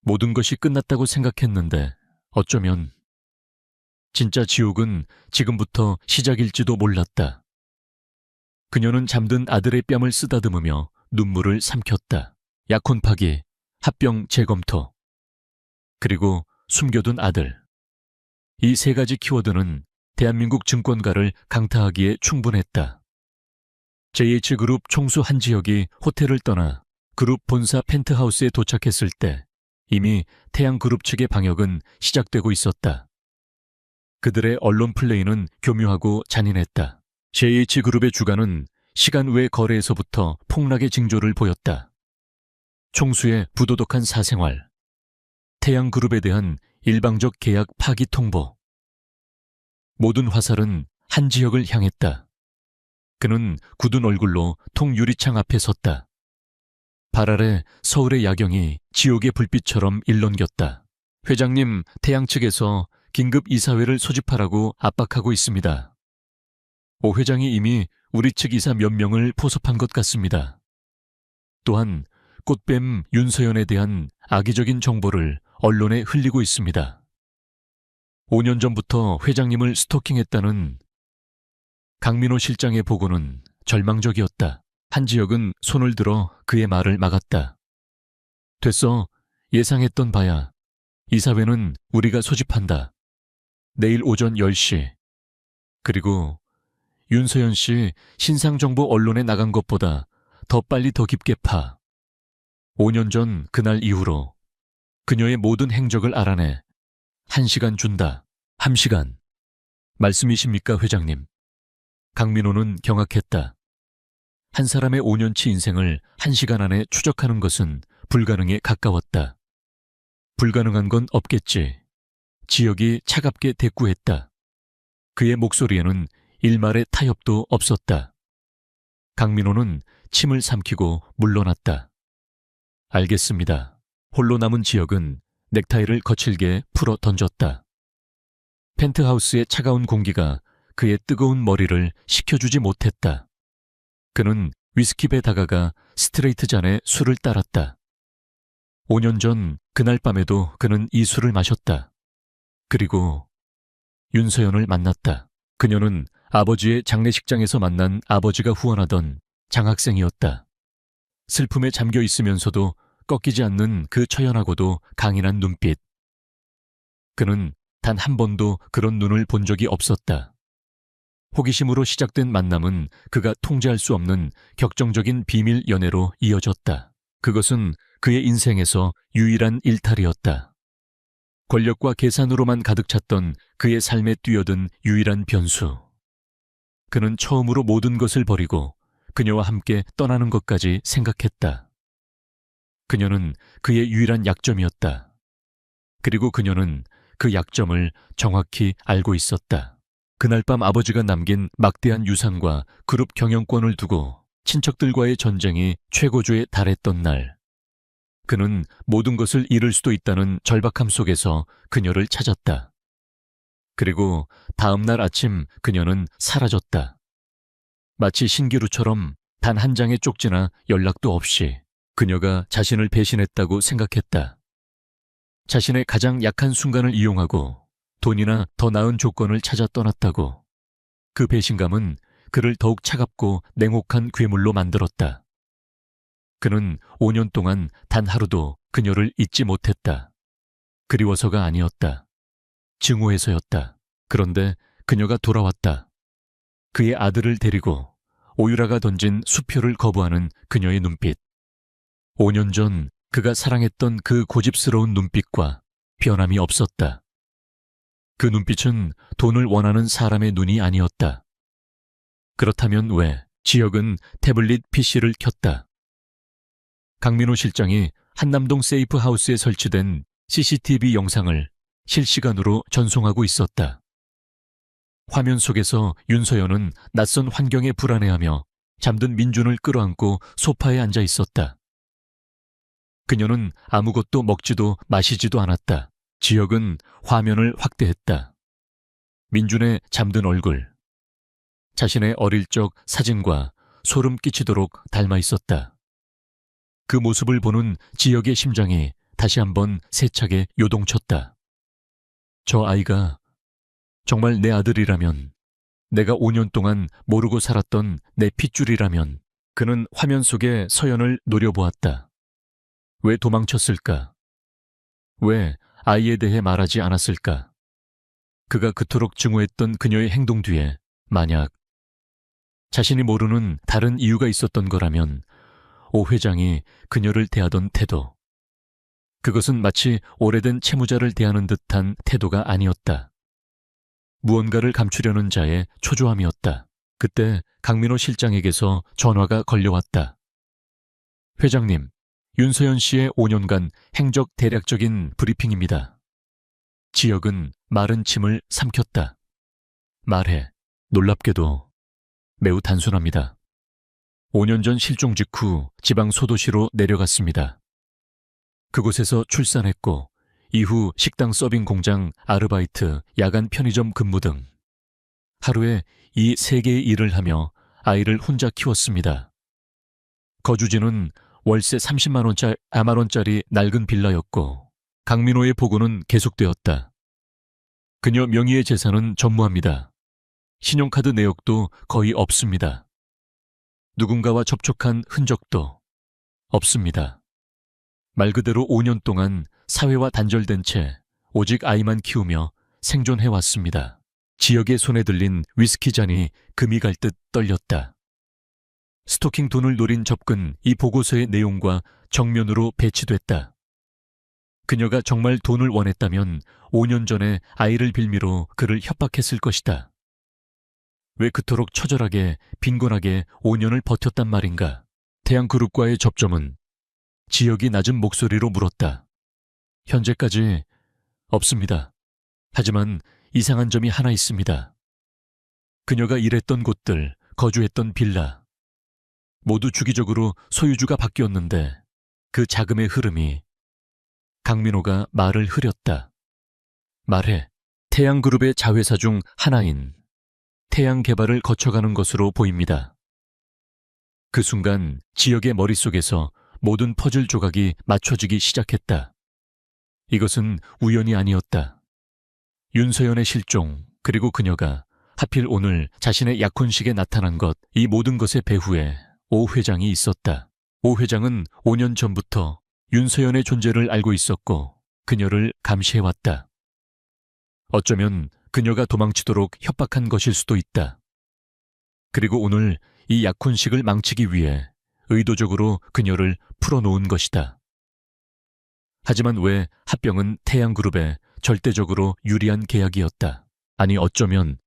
모든 것이 끝났다고 생각했는데 어쩌면 진짜 지옥은 지금부터 시작일지도 몰랐다. 그녀는 잠든 아들의 뺨을 쓰다듬으며 눈물을 삼켰다. 약혼 파기, 합병 재검토, 그리고 숨겨둔 아들. 이 세 가지 키워드는 대한민국 증권가를 강타하기에 충분했다. JH그룹 총수 한지혁이 호텔을 떠나 그룹 본사 펜트하우스에 도착했을 때 이미 태양그룹 측의 방역은 시작되고 있었다. 그들의 언론 플레이는 교묘하고 잔인했다. JH그룹의 주가는 시간 외 거래에서부터 폭락의 징조를 보였다. 총수의 부도덕한 사생활, 태양그룹에 대한 일방적 계약 파기 통보. 모든 화살은 한지혁을 향했다. 그는 굳은 얼굴로 통유리창 앞에 섰다. 발 아래 서울의 야경이 지옥의 불빛처럼 일렁겼다. 회장님, 태양 측에서 긴급 이사회를 소집하라고 압박하고 있습니다. 오 회장이 이미 우리 측 이사 몇 명을 포섭한 것 같습니다. 또한 꽃뱀 윤서연에 대한 악의적인 정보를 언론에 흘리고 있습니다. 5년 전부터 회장님을 스토킹했다는 강민호 실장의 보고는 절망적이었다. 한지혁은 손을 들어 그의 말을 막았다. 됐어. 예상했던 바야. 이사회는 우리가 소집한다. 내일 오전 10시. 그리고 윤서연 씨 신상정보 언론에 나간 것보다 더 빨리 더 깊게 파. 5년 전 그날 이후로 그녀의 모든 행적을 알아내. 1시간 준다. 1시간. 말씀이십니까, 회장님? 강민호는 경악했다. 한 사람의 5년치 인생을 1시간 안에 추적하는 것은 불가능에 가까웠다. 불가능한 건 없겠지. 지역이 차갑게 대꾸했다. 그의 목소리에는 일말의 타협도 없었다. 강민호는 침을 삼키고 물러났다. 알겠습니다. 홀로 남은 지역은 넥타이를 거칠게 풀어 던졌다. 펜트하우스의 차가운 공기가 그의 뜨거운 머리를 식혀주지 못했다. 그는 위스키배 다가가 스트레이트 잔에 술을 따랐다. 5년 전 그날 밤에도 그는 이 술을 마셨다. 그리고 윤서연을 만났다. 그녀는 아버지의 장례식장에서 만난 아버지가 후원하던 장학생이었다. 슬픔에 잠겨 있으면서도 꺾이지 않는 그 처연하고도 강인한 눈빛. 그는 단 한 번도 그런 눈을 본 적이 없었다. 호기심으로 시작된 만남은 그가 통제할 수 없는 격정적인 비밀 연애로 이어졌다. 그것은 그의 인생에서 유일한 일탈이었다. 권력과 계산으로만 가득 찼던 그의 삶에 뛰어든 유일한 변수. 그는 처음으로 모든 것을 버리고 그녀와 함께 떠나는 것까지 생각했다. 그녀는 그의 유일한 약점이었다. 그리고 그녀는 그 약점을 정확히 알고 있었다. 그날 밤 아버지가 남긴 막대한 유산과 그룹 경영권을 두고 친척들과의 전쟁이 최고조에 달했던 날, 그는 모든 것을 잃을 수도 있다는 절박함 속에서 그녀를 찾았다. 그리고 다음 날 아침 그녀는 사라졌다. 마치 신기루처럼 단 한 장의 쪽지나 연락도 없이. 그녀가 자신을 배신했다고 생각했다. 자신의 가장 약한 순간을 이용하고 돈이나 더 나은 조건을 찾아 떠났다고. 그 배신감은 그를 더욱 차갑고 냉혹한 괴물로 만들었다. 그는 5년 동안 단 하루도 그녀를 잊지 못했다. 그리워서가 아니었다. 증오해서였다. 그런데 그녀가 돌아왔다. 그의 아들을 데리고 오유라가 던진 수표를 거부하는 그녀의 눈빛. 5년 전 그가 사랑했던 그 고집스러운 눈빛과 변함이 없었다. 그 눈빛은 돈을 원하는 사람의 눈이 아니었다. 그렇다면 왜 지혁은 태블릿 PC를 켰다. 강민호 실장이 한남동 세이프 하우스에 설치된 CCTV 영상을 실시간으로 전송하고 있었다. 화면 속에서 윤서연은 낯선 환경에 불안해하며 잠든 민준을 끌어안고 소파에 앉아 있었다. 그녀는 아무것도 먹지도 마시지도 않았다. 지혁은 화면을 확대했다. 민준의 잠든 얼굴, 자신의 어릴 적 사진과 소름 끼치도록 닮아 있었다. 그 모습을 보는 지혁의 심장이 다시 한번 세차게 요동쳤다. 저 아이가 정말 내 아들이라면, 내가 5년 동안 모르고 살았던 내 핏줄이라면. 그는 화면 속의 서연을 노려보았다. 왜 도망쳤을까? 왜 아이에 대해 말하지 않았을까? 그가 그토록 증오했던 그녀의 행동 뒤에 만약 자신이 모르는 다른 이유가 있었던 거라면 오 회장이 그녀를 대하던 태도, 그것은 마치 오래된 채무자를 대하는 듯한 태도가 아니었다. 무언가를 감추려는 자의 초조함이었다. 그때 강민호 실장에게서 전화가 걸려왔다. 회장님, 윤서연 씨의 5년간 행적 대략적인 브리핑입니다. 지혁은 마른 침을 삼켰다. 말해. 놀랍게도 매우 단순합니다. 5년 전 실종 직후 지방 소도시로 내려갔습니다. 그곳에서 출산했고 이후 식당 서빙 공장 아르바이트, 야간 편의점 근무 등 하루에 이 3개의 일을 하며 아이를 혼자 키웠습니다. 거주지는 월세 30만 원짜리 낡은 빌라였고 강민호의 보고는 계속되었다. 그녀 명의의 재산은 전무합니다. 신용카드 내역도 거의 없습니다. 누군가와 접촉한 흔적도 없습니다. 말 그대로 5년 동안 사회와 단절된 채 오직 아이만 키우며 생존해왔습니다. 지역의 손에 들린 위스키 잔이 금이 갈 듯 떨렸다. 스토킹 돈을 노린 접근, 이 보고서의 내용과 정면으로 배치됐다. 그녀가 정말 돈을 원했다면 5년 전에 아이를 빌미로 그를 협박했을 것이다. 왜 그토록 처절하게, 빈곤하게 5년을 버텼단 말인가? 태양그룹과의 접점은 지역이 낮은 목소리로 물었다. 현재까지 없습니다. 하지만 이상한 점이 하나 있습니다. 그녀가 일했던 곳들, 거주했던 빌라, 모두 주기적으로 소유주가 바뀌었는데 그 자금의 흐름이. 강민호가 말을 흐렸다. 말해. 태양그룹의 자회사 중 하나인 태양개발을 거쳐가는 것으로 보입니다. 그 순간 지역의 머릿속에서 모든 퍼즐 조각이 맞춰지기 시작했다. 이것은 우연이 아니었다. 윤서연의 실종, 그리고 그녀가 하필 오늘 자신의 약혼식에 나타난 것, 이 모든 것의 배후에 오 회장이 있었다. 오 회장은 5년 전부터 윤서연의 존재를 알고 있었고 그녀를 감시해왔다. 어쩌면 그녀가 도망치도록 협박한 것일 수도 있다. 그리고 오늘 이 약혼식을 망치기 위해 의도적으로 그녀를 풀어놓은 것이다. 하지만 왜 합병은 태양그룹에 절대적으로 유리한 계약이었다. 아니 어쩌면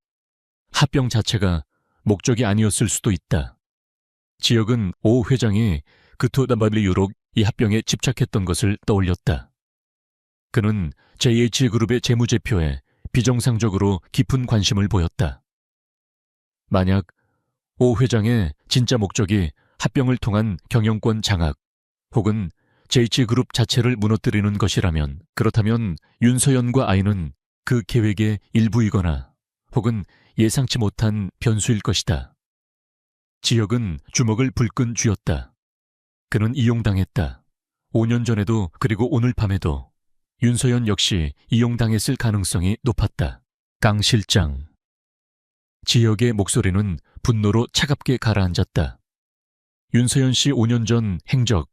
합병 자체가 목적이 아니었을 수도 있다. 지역은 오 회장이 그토다발리유록 이 합병에 집착했던 것을 떠올렸다. 그는 JH그룹의 재무제표에 비정상적으로 깊은 관심을 보였다. 만약 오 회장의 진짜 목적이 합병을 통한 경영권 장악 혹은 JH그룹 자체를 무너뜨리는 것이라면 그렇다면 윤서연과 아이는 그 계획의 일부이거나 혹은 예상치 못한 변수일 것이다. 지역은 주먹을 불끈 쥐었다. 그는 이용당했다. 5년 전에도 그리고 오늘 밤에도 윤서연 역시 이용당했을 가능성이 높았다. 강 실장. 지역의 목소리는 분노로 차갑게 가라앉았다. 윤서연 씨 5년 전 행적,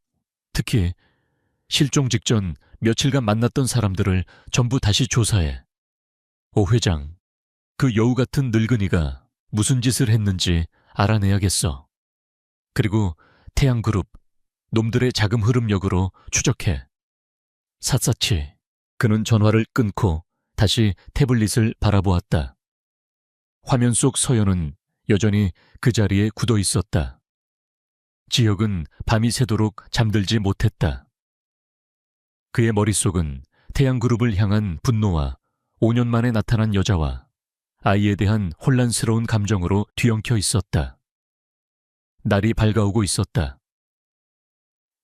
특히 실종 직전 며칠간 만났던 사람들을 전부 다시 조사해. 오 회장, 그 여우 같은 늙은이가 무슨 짓을 했는지 알아내야겠어. 그리고 태양그룹, 놈들의 자금 흐름력으로 추적해. 샅샅이 그는 전화를 끊고 다시 태블릿을 바라보았다. 화면 속 서연은 여전히 그 자리에 굳어 있었다. 지역은 밤이 새도록 잠들지 못했다. 그의 머릿속은 태양그룹을 향한 분노와 5년 만에 나타난 여자와 아이에 대한 혼란스러운 감정으로 뒤엉켜 있었다. 날이 밝아오고 있었다.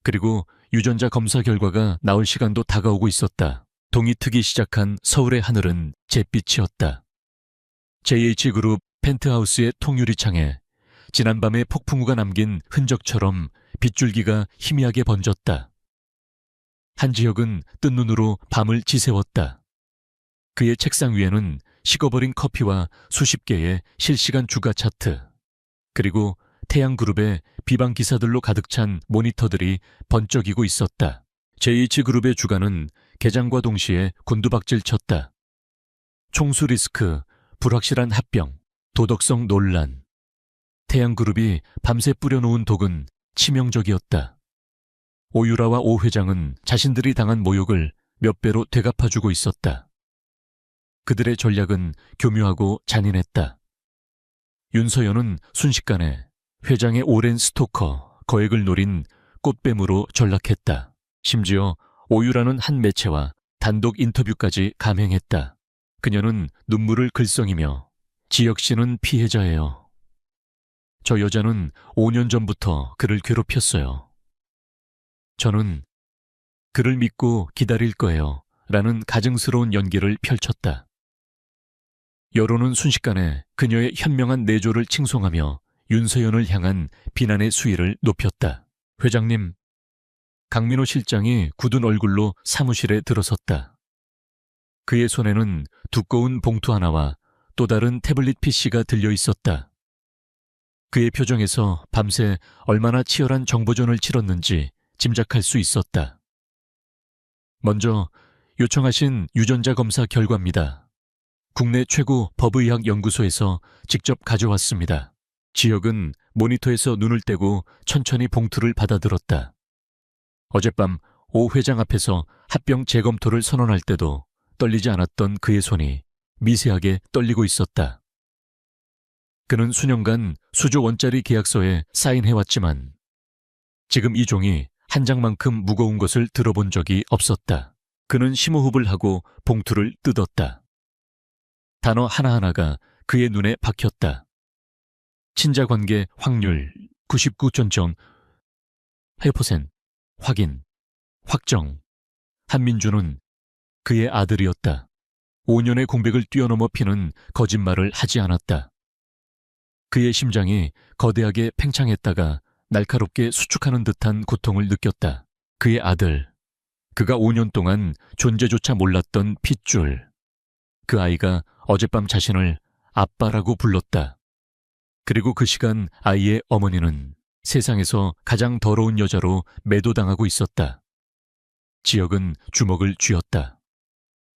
그리고 유전자 검사 결과가 나올 시간도 다가오고 있었다. 동이 트기 시작한 서울의 하늘은 잿빛이었다. JH그룹 펜트하우스의 통유리창에 지난밤의 폭풍우가 남긴 흔적처럼 빗줄기가 희미하게 번졌다. 한지혁은 뜬 눈으로 밤을 지새웠다. 그의 책상 위에는 식어버린 커피와 수십 개의 실시간 주가 차트, 그리고 태양그룹의 비방 기사들로 가득 찬 모니터들이 번쩍이고 있었다. JH그룹의 주가는 개장과 동시에 곤두박질 쳤다. 총수 리스크, 불확실한 합병, 도덕성 논란. 태양그룹이 밤새 뿌려놓은 독은 치명적이었다. 오유라와 오 회장은 자신들이 당한 모욕을 몇 배로 되갚아주고 있었다. 그들의 전략은 교묘하고 잔인했다. 윤서연은 순식간에 회장의 오랜 스토커, 거액을 노린 꽃뱀으로 전락했다. 심지어 오유라는 한 매체와 단독 인터뷰까지 감행했다. 그녀는 눈물을 글썽이며 지혁 씨는 피해자예요. 저 여자는 5년 전부터 그를 괴롭혔어요. 저는 그를 믿고 기다릴 거예요. 라는 가증스러운 연기를 펼쳤다. 여론은 순식간에 그녀의 현명한 내조를 칭송하며 윤서연을 향한 비난의 수위를 높였다. 회장님, 강민호 실장이 굳은 얼굴로 사무실에 들어섰다. 그의 손에는 두꺼운 봉투 하나와 또 다른 태블릿 PC가 들려 있었다. 그의 표정에서 밤새 얼마나 치열한 정보전을 치렀는지 짐작할 수 있었다. 먼저 요청하신 유전자 검사 결과입니다. 국내 최고 법의학 연구소에서 직접 가져왔습니다. 지혁은 모니터에서 눈을 떼고 천천히 봉투를 받아들었다. 어젯밤 오 회장 앞에서 합병 재검토를 선언할 때도 떨리지 않았던 그의 손이 미세하게 떨리고 있었다. 그는 수년간 수조 원짜리 계약서에 사인해왔지만 지금 이 종이 한 장만큼 무거운 것을 들어본 적이 없었다. 그는 심호흡을 하고 봉투를 뜯었다. 단어 하나하나가 그의 눈에 박혔다. 친자관계 확률 99.8% 확인, 확정. 한민주는 그의 아들이었다. 5년의 공백을 뛰어넘어 피는 거짓말을 하지 않았다. 그의 심장이 거대하게 팽창했다가 날카롭게 수축하는 듯한 고통을 느꼈다. 그의 아들, 그가 5년 동안 존재조차 몰랐던 핏줄. 그 아이가 어젯밤 자신을 아빠라고 불렀다. 그리고 그 시간 아이의 어머니는 세상에서 가장 더러운 여자로 매도당하고 있었다. 지혁은 주먹을 쥐었다.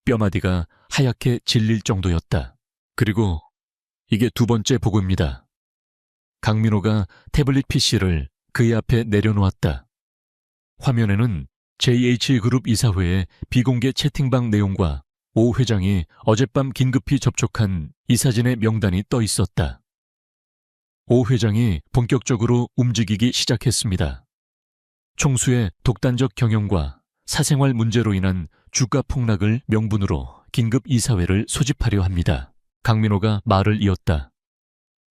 뼈마디가 하얗게 질릴 정도였다. 그리고 이게 두 번째 보고입니다. 강민호가 태블릿 PC를 그의 앞에 내려놓았다. 화면에는 JH그룹 이사회의 비공개 채팅방 내용과 오 회장이 어젯밤 긴급히 접촉한 이사진의 명단이 떠 있었다. 오 회장이 본격적으로 움직이기 시작했습니다. 총수의 독단적 경영과 사생활 문제로 인한 주가 폭락을 명분으로 긴급 이사회를 소집하려 합니다. 강민호가 말을 이었다.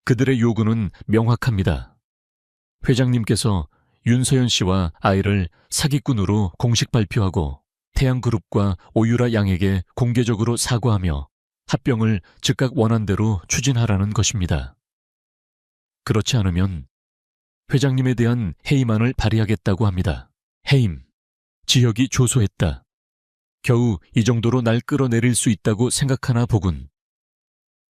그들의 요구는 명확합니다. 회장님께서 윤서연 씨와 아이를 사기꾼으로 공식 발표하고 태양그룹과 오유라 양에게 공개적으로 사과하며 합병을 즉각 원안대로 추진하라는 것입니다. 그렇지 않으면 회장님에 대한 해임안을 발의하겠다고 합니다. 해임. 지혁이 조소했다. 겨우 이 정도로 날 끌어내릴 수 있다고 생각하나 보군.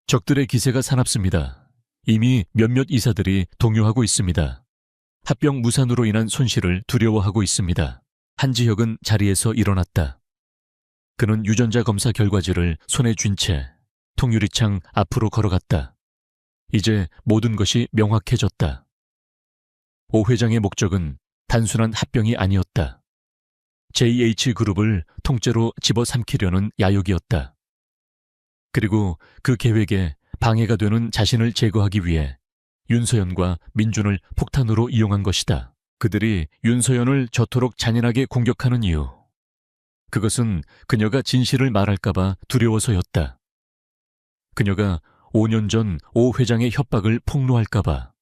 적들의 기세가 사납습니다. 이미 몇몇 이사들이 동요하고 있습니다. 합병 무산으로 인한 손실을 두려워하고 있습니다. 한지혁은 자리에서 일어났다. 그는 유전자 검사 결과지를 손에 쥔 채 통유리창 앞으로 걸어갔다. 이제 모든 것이 명확해졌다. 오 회장의 목적은 단순한 합병이 아니었다. JH그룹을 통째로 집어삼키려는 야욕이었다. 그리고 그 계획에 방해가 되는 자신을 제거하기 위해 윤서연과 민준을 폭탄으로 이용한 것이다. 그들이 윤서연을 저토록 잔인하게 공격하는 이유. 그것은 그녀가 진실을 말할까봐 두려워서였다. 그녀가 5년 전 오 회장의 협박을 폭로할까봐.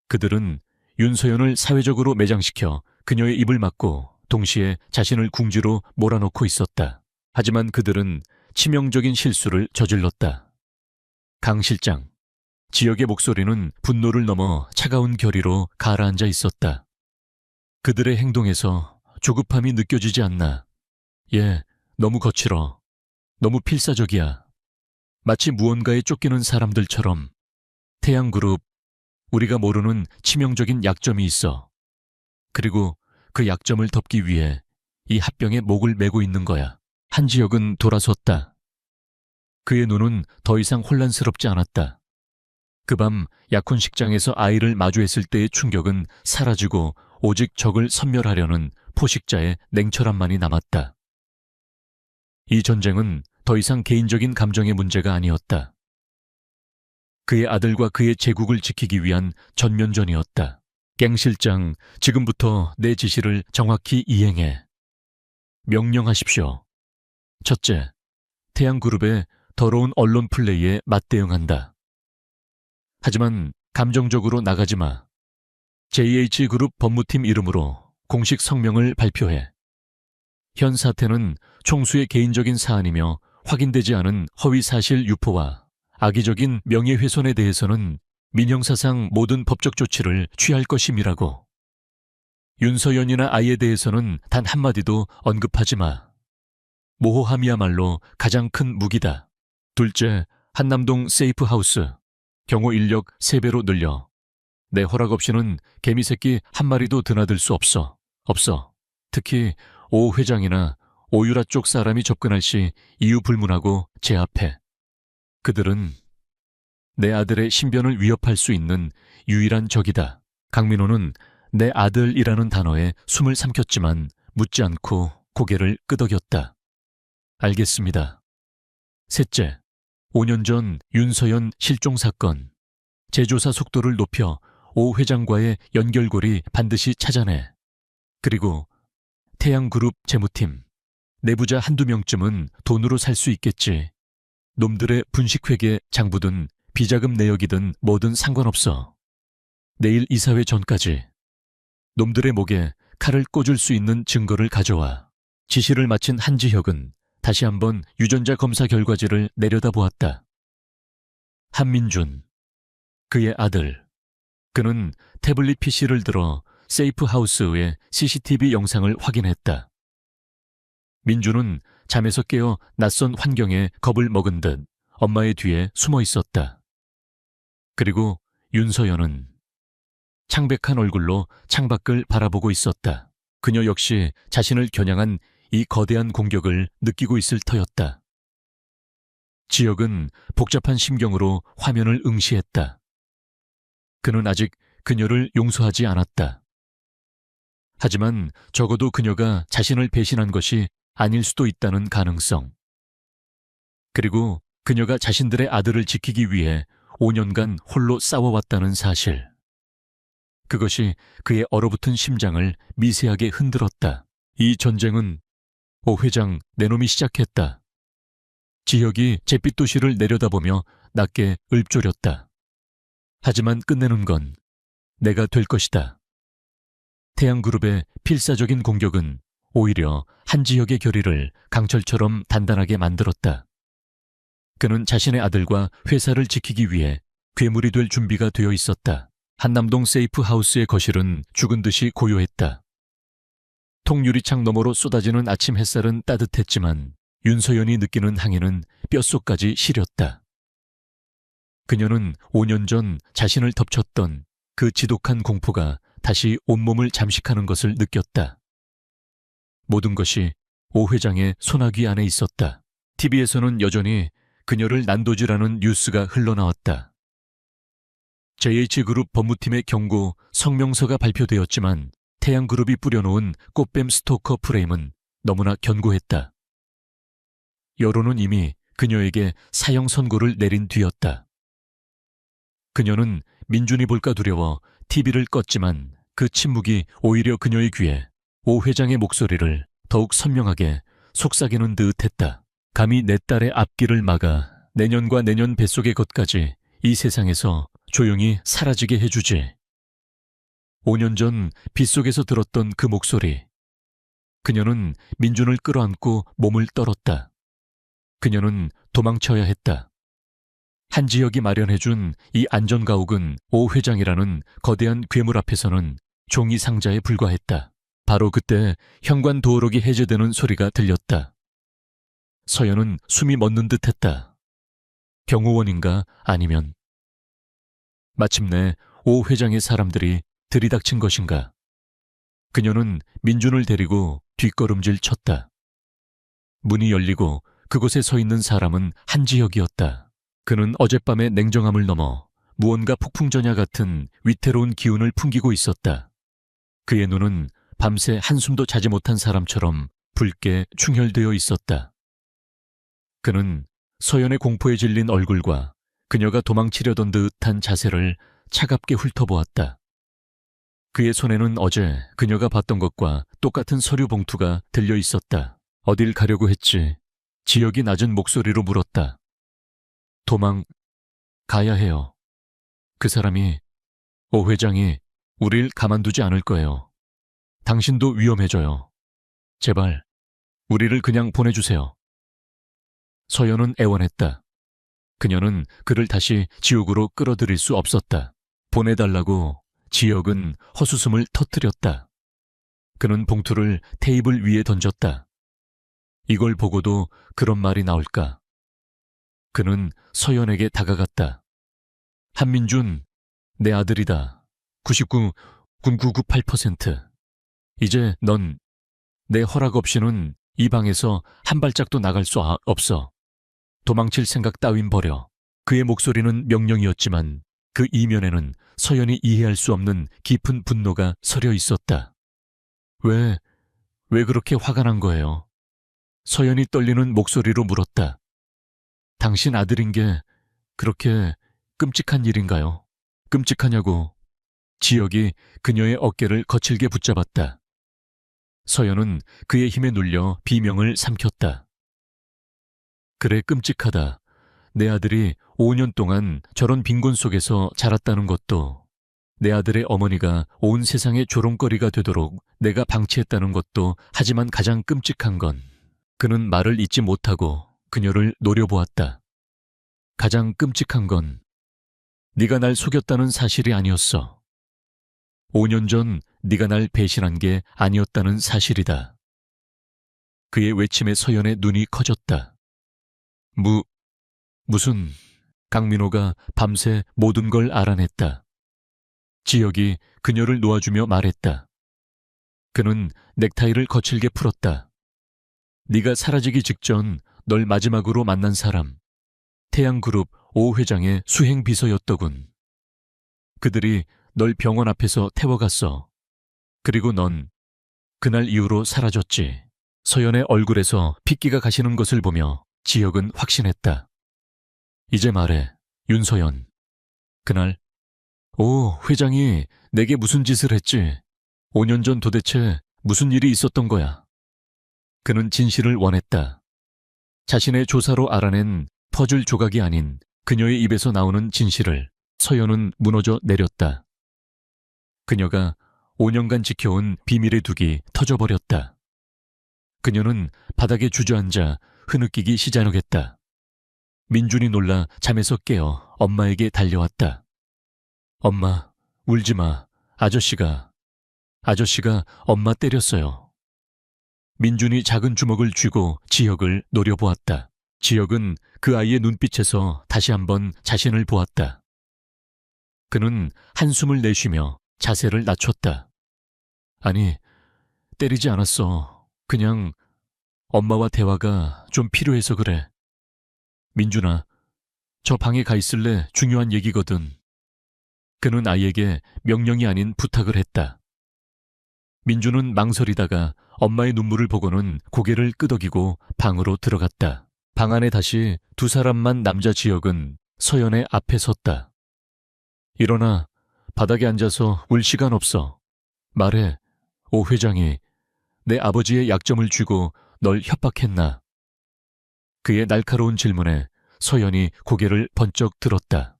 그들은 윤서연을 사회적으로 매장시켜 그녀의 입을 막고 동시에 자신을 궁지로 몰아넣고 있었다. 하지만 그들은 치명적인 실수를 저질렀다. 강 실장, 지역의 목소리는 분노를 넘어 차가운 결의로 가라앉아 있었다. 그들의 행동에서 조급함이 느껴지지 않나. 너무 거칠어. 너무 필사적이야. 마치 무언가에 쫓기는 사람들처럼. 태양그룹, 우리가 모르는 치명적인 약점이 있어. 그리고 그 약점을 덮기 위해 이 합병에 목을 메고 있는 거야. 한지혁은 돌아섰다. 그의 눈은 더 이상 혼란스럽지 않았다. 그 밤 약혼식장에서 아이를 마주했을 때의 충격은 사라지고 오직 적을 섬멸하려는 포식자의 냉철함만이 남았다. 이 전쟁은 더 이상 개인적인 감정의 문제가 아니었다. 그의 아들과 그의 제국을 지키기 위한 전면전이었다. 갱 실장, 지금부터 내 지시를 정확히 이행해. 명령하십시오. 첫째, 태양그룹의 더러운 언론 플레이에 맞대응한다. 하지만 감정적으로 나가지 마. JH그룹 법무팀 이름으로 공식 성명을 발표해. 현 사태는 총수의 개인적인 사안이며 확인되지 않은 허위사실 유포와 악의적인 명예훼손에 대해서는 민형사상 모든 법적 조치를 취할 것임이라고. 윤서연이나 아이에 대해서는 단 한마디도 언급하지 마. 모호함이야말로 가장 큰 무기다. 둘째, 한남동 세이프하우스. 경호 인력 3배로 늘려. 내 허락 없이는 개미새끼 한 마리도 드나들 수 없어. 특히 오 회장이나 오유라 쪽 사람이 접근할 시 이유 불문하고 제압해. 그들은 내 아들의 신변을 위협할 수 있는 유일한 적이다. 강민호는 내 아들이라는 단어에 숨을 삼켰지만 묻지 않고 고개를 끄덕였다. 알겠습니다. 셋째, 5년 전 윤서연 실종 사건. 재조사 속도를 높여 오 회장과의 연결고리 반드시 찾아내. 그리고 태양그룹 재무팀. 내부자 한두 명쯤은 돈으로 살 수 있겠지. 놈들의 분식회계 장부든 비자금 내역이든 뭐든 상관없어. 내일 이사회 전까지. 놈들의 목에 칼을 꽂을 수 있는 증거를 가져와. 지시를 마친 한지혁은 다시 한번 유전자 검사 결과지를 내려다보았다. 한민준, 그의 아들. 그는 태블릿 PC를 들어 세이프하우스의 CCTV 영상을 확인했다. 민준은 잠에서 깨어 낯선 환경에 겁을 먹은 듯 엄마의 뒤에 숨어 있었다. 그리고 윤서연은 창백한 얼굴로 창밖을 바라보고 있었다. 그녀 역시 자신을 겨냥한 이 거대한 공격을 느끼고 있을 터였다. 지혁은 복잡한 심경으로 화면을 응시했다. 그는 아직 그녀를 용서하지 않았다. 하지만 적어도 그녀가 자신을 배신한 것이 아닐 수도 있다는 가능성. 그리고 그녀가 자신들의 아들을 지키기 위해 5년간 홀로 싸워왔다는 사실. 그것이 그의 얼어붙은 심장을 미세하게 흔들었다. 이 전쟁은 오 회장 내놈이 시작했다. 지혁이 잿빛 도시를 내려다보며 낮게 읊조렸다. 하지만 끝내는 건 내가 될 것이다. 태양그룹의 필사적인 공격은 오히려 한지혁의 결의를 강철처럼 단단하게 만들었다. 그는 자신의 아들과 회사를 지키기 위해 괴물이 될 준비가 되어 있었다. 한남동 세이프 하우스의 거실은 죽은 듯이 고요했다. 통유리창 너머로 쏟아지는 아침 햇살은 따뜻했지만 윤서연이 느끼는 항해는 뼛속까지 시렸다. 그녀는 5년 전 자신을 덮쳤던 그 지독한 공포가 다시 온몸을 잠식하는 것을 느꼈다. 모든 것이 오 회장의 소나귀 안에 있었다. TV에서는 여전히 그녀를 난도질하는 뉴스가 흘러나왔다. JH그룹 법무팀의 경고 성명서가 발표되었지만 태양그룹이 뿌려놓은 꽃뱀 스토커 프레임은 너무나 견고했다. 여론은 이미 그녀에게 사형 선고를 내린 뒤였다. 그녀는 민준이 볼까 두려워 TV를 껐지만 그 침묵이 오히려 그녀의 귀에 오 회장의 목소리를 더욱 선명하게 속삭이는 듯 했다. 감히 내 딸의 앞길을 막아 내년과 내년 뱃속의 것까지 이 세상에서 조용히 사라지게 해주지. 5년 전 빗속에서 들었던 그 목소리. 그녀는 민준을 끌어안고 몸을 떨었다. 그녀는 도망쳐야 했다. 한지혁이 마련해준 이 안전가옥은 오 회장이라는 거대한 괴물 앞에서는 종이 상자에 불과했다. 바로 그때 현관 도어록이 해제되는 소리가 들렸다. 서연은 숨이 멎는 듯했다. 경호원인가 아니면 마침내 오 회장의 사람들이 들이닥친 것인가. 그녀는 민준을 데리고 뒷걸음질 쳤다. 문이 열리고 그곳에 서 있는 사람은 한지혁이었다. 그는 어젯밤의 냉정함을 넘어 무언가 폭풍전야 같은 위태로운 기운을 풍기고 있었다. 그의 눈은 밤새 한숨도 자지 못한 사람처럼 붉게 충혈되어 있었다. 그는 서연의 공포에 질린 얼굴과 그녀가 도망치려던 듯한 자세를 차갑게 훑어보았다. 그의 손에는 어제 그녀가 봤던 것과 똑같은 서류 봉투가 들려 있었다. 어딜 가려고 했지? 지혁이 낮은 목소리로 물었다. 도망 가야 해요. 그 사람이, 오 회장이 우릴 가만두지 않을 거예요. 당신도 위험해져요. 제발 우리를 그냥 보내주세요. 서연은 애원했다. 그녀는 그를 다시 지옥으로 끌어들일 수 없었다. 보내달라고 지혁은 헛웃음을 터뜨렸다. 그는 봉투를 테이블 위에 던졌다. 이걸 보고도 그런 말이 나올까? 그는 서연에게 다가갔다. 한민준, 내 아들이다. 99.9998%. 이제 넌 내 허락 없이는 이 방에서 한 발짝도 나갈 수 없어. 도망칠 생각 따윈 버려. 그의 목소리는 명령이었지만 그 이면에는 서연이 이해할 수 없는 깊은 분노가 서려 있었다. 왜 그렇게 화가 난 거예요? 서연이 떨리는 목소리로 물었다. 당신 아들인 게 그렇게 끔찍한 일인가요? 끔찍하냐고. 지혁이 그녀의 어깨를 거칠게 붙잡았다. 서연은 그의 힘에 눌려 비명을 삼켰다. 그래, 끔찍하다. 내 아들이 5년 동안 저런 빈곤 속에서 자랐다는 것도, 내 아들의 어머니가 온 세상의 조롱거리가 되도록 내가 방치했다는 것도, 하지만 가장 끔찍한 건 그는 말을 잇지 못하고 그녀를 노려보았다. 가장 끔찍한 건 네가 날 속였다는 사실이 아니었어. 5년 전 네가 날 배신한 게 아니었다는 사실이다. 그의 외침에 서연의 눈이 커졌다. 무슨... 강민호가 밤새 모든 걸 알아냈다. 지혁이 그녀를 놓아주며 말했다. 그는 넥타이를 거칠게 풀었다. 네가 사라지기 직전 널 마지막으로 만난 사람, 태양그룹 오 회장의 수행비서였더군. 그들이 널 병원 앞에서 태워갔어. 그리고 넌 그날 이후로 사라졌지. 서연의 얼굴에서 핏기가 가시는 것을 보며 지혁은 확신했다. 이제 말해, 윤서연. 그날, 회장이 내게 무슨 짓을 했지? 5년 전 도대체 무슨 일이 있었던 거야? 그는 진실을 원했다. 자신의 조사로 알아낸 퍼즐 조각이 아닌 그녀의 입에서 나오는 진실을 서연은 무너져 내렸다. 그녀가 5년간 지켜온 비밀의 둑이 터져버렸다. 그녀는 바닥에 주저앉아 흐느끼기 시작했다. 민준이 놀라 잠에서 깨어 엄마에게 달려왔다. 엄마, 울지 마. 아저씨가 엄마 때렸어요. 민준이 작은 주먹을 쥐고 지혁을 노려보았다. 지혁은 그 아이의 눈빛에서 다시 한번 자신을 보았다. 그는 한숨을 내쉬며 자세를 낮췄다. 아니, 때리지 않았어. 그냥 엄마와 대화가 좀 필요해서 그래. 민준아, 저 방에 가 있을래? 중요한 얘기거든. 그는 아이에게 명령이 아닌 부탁을 했다. 민준은 망설이다가 엄마의 눈물을 보고는 고개를 끄덕이고 방으로 들어갔다. 방 안에 다시 두 사람만 남자 지혁은 서연의 앞에 섰다. 일어나. 바닥에 앉아서 울 시간 없어. 말해. 오 회장이 내 아버지의 약점을 쥐고 널 협박했나? 그의 날카로운 질문에 서연이 고개를 번쩍 들었다.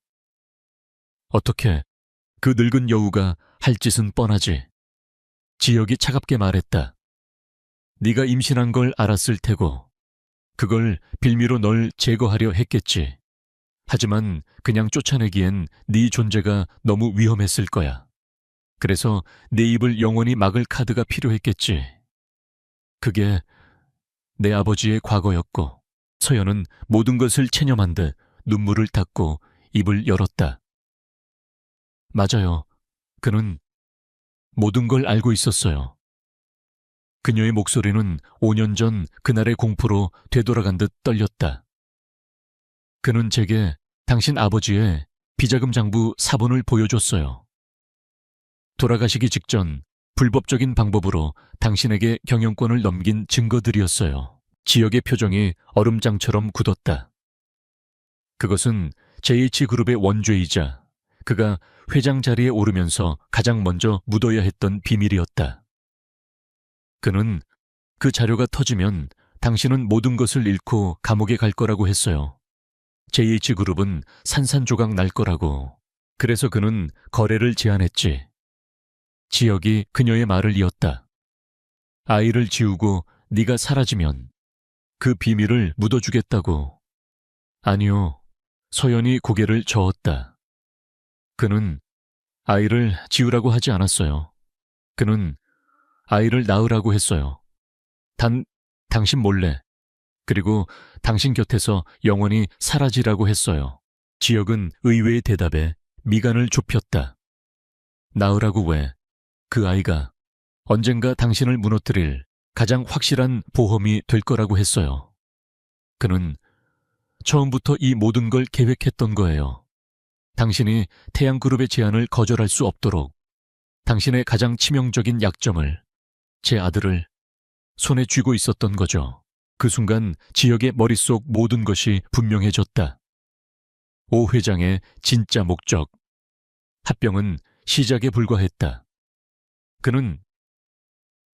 어떻게? 그 늙은 여우가 할 짓은 뻔하지. 지혁이 차갑게 말했다. 네가 임신한 걸 알았을 테고 그걸 빌미로 널 제거하려 했겠지. 하지만 그냥 쫓아내기엔 네 존재가 너무 위험했을 거야. 그래서 내 입을 영원히 막을 카드가 필요했겠지. 그게 내 아버지의 과거였고. 서연은 모든 것을 체념한 듯 눈물을 닦고 입을 열었다. 맞아요. 그는 모든 걸 알고 있었어요. 그녀의 목소리는 5년 전 그날의 공포로 되돌아간 듯 떨렸다. 그는 제게 당신 아버지의 비자금 장부 사본을 보여줬어요. 돌아가시기 직전 불법적인 방법으로 당신에게 경영권을 넘긴 증거들이었어요. 지역의 표정이 얼음장처럼 굳었다. 그것은 JH그룹의 원죄이자 그가 회장 자리에 오르면서 가장 먼저 묻어야 했던 비밀이었다. 그는 그 자료가 터지면 당신은 모든 것을 잃고 감옥에 갈 거라고 했어요. JH그룹은 산산조각 날 거라고. 그래서 그는 거래를 제안했지. 지역이 그녀의 말을 이었다. 아이를 지우고 네가 사라지면 그 비밀을 묻어주겠다고. 아니요. 서연이 고개를 저었다. 그는 아이를 지우라고 하지 않았어요. 그는 아이를 낳으라고 했어요. 당신 몰래. 그리고 당신 곁에서 영원히 사라지라고 했어요. 지역은 의외의 대답에 미간을 좁혔다. 낳으라고 왜? 그 아이가 언젠가 당신을 무너뜨릴 가장 확실한 보험이 될 거라고 했어요. 그는 처음부터 이 모든 걸 계획했던 거예요. 당신이 태양그룹의 제안을 거절할 수 없도록 당신의 가장 치명적인 약점을, 제 아들을 손에 쥐고 있었던 거죠. 그 순간 지역의 머릿속 모든 것이 분명해졌다. 오 회장의 진짜 목적. 합병은 시작에 불과했다. 그는